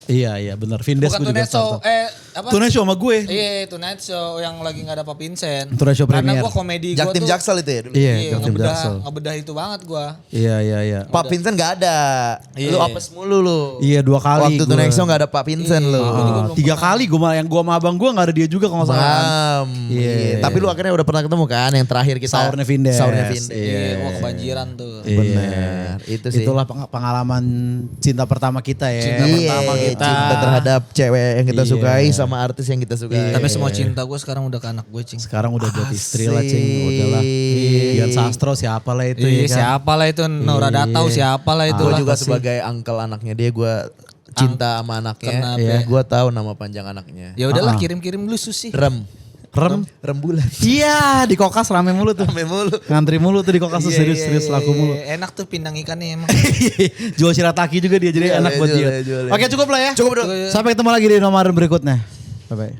Iya benar. Vindes Bukan gue juga Tonight Show. Starstruck. Apa? Tonight Show sama gue. Iya Tonight Show yang lagi gak ada Pak Vincent. Tonight Show Karena premier. gue komedi gue Jaktim tuh. Jaksel itu ya dulu. Iya, Iya Jaktim Jaksel. ngebedah itu banget gue. Iya. Pak Vincent gak ada. Iya. Lu apes mulu lu. Iya 2 kali. Waktu gua. Tonight Show gak ada Pak Vincent lu. Ah, 3 kali gue malah yang gue sama abang gue gak ada dia juga kalau gak salah. kan. Iya. Tapi lu akhirnya udah pernah ketemu kan yang terakhir kita. Sahurnya Vindes. Sahurnya Vindes. Iya, wah kebanjiran tuh. Iya. Benar. Itu sih. Itulah pengalaman cinta pertama kita ya. Cinta pertama kita. Cinta terhadap cewek yang kita Iya. sukai sama artis yang kita sukai. Tapi semua cinta gue sekarang udah ke anak gue cing. Sekarang udah buat istri lah Cing. Udahlah. Iya. Dian Sastro siapa lah itu Iya ya kan. siapa lah itu Nora Datau siapa lah itu Gue lah. juga sebagai uncle anaknya dia gue cinta sama anaknya. Kenapa? Ya, gue tahu nama panjang anaknya. Ya udahlah kirim-kirim lu Susi. Rem. Rembulan. Iya di kokas rame mulu tuh. Rame mulu. Ngantri mulu tuh di kokas tuh serius-serius laku mulu. Enak tuh pindang ikannya emang. Jual shirataki juga dia jadi Jual enak ya, buat jual dia. ya, jual ya. Oke cukup lah ya. Cukup dong. Sampai ketemu lagi di nomor berikutnya. Bye bye.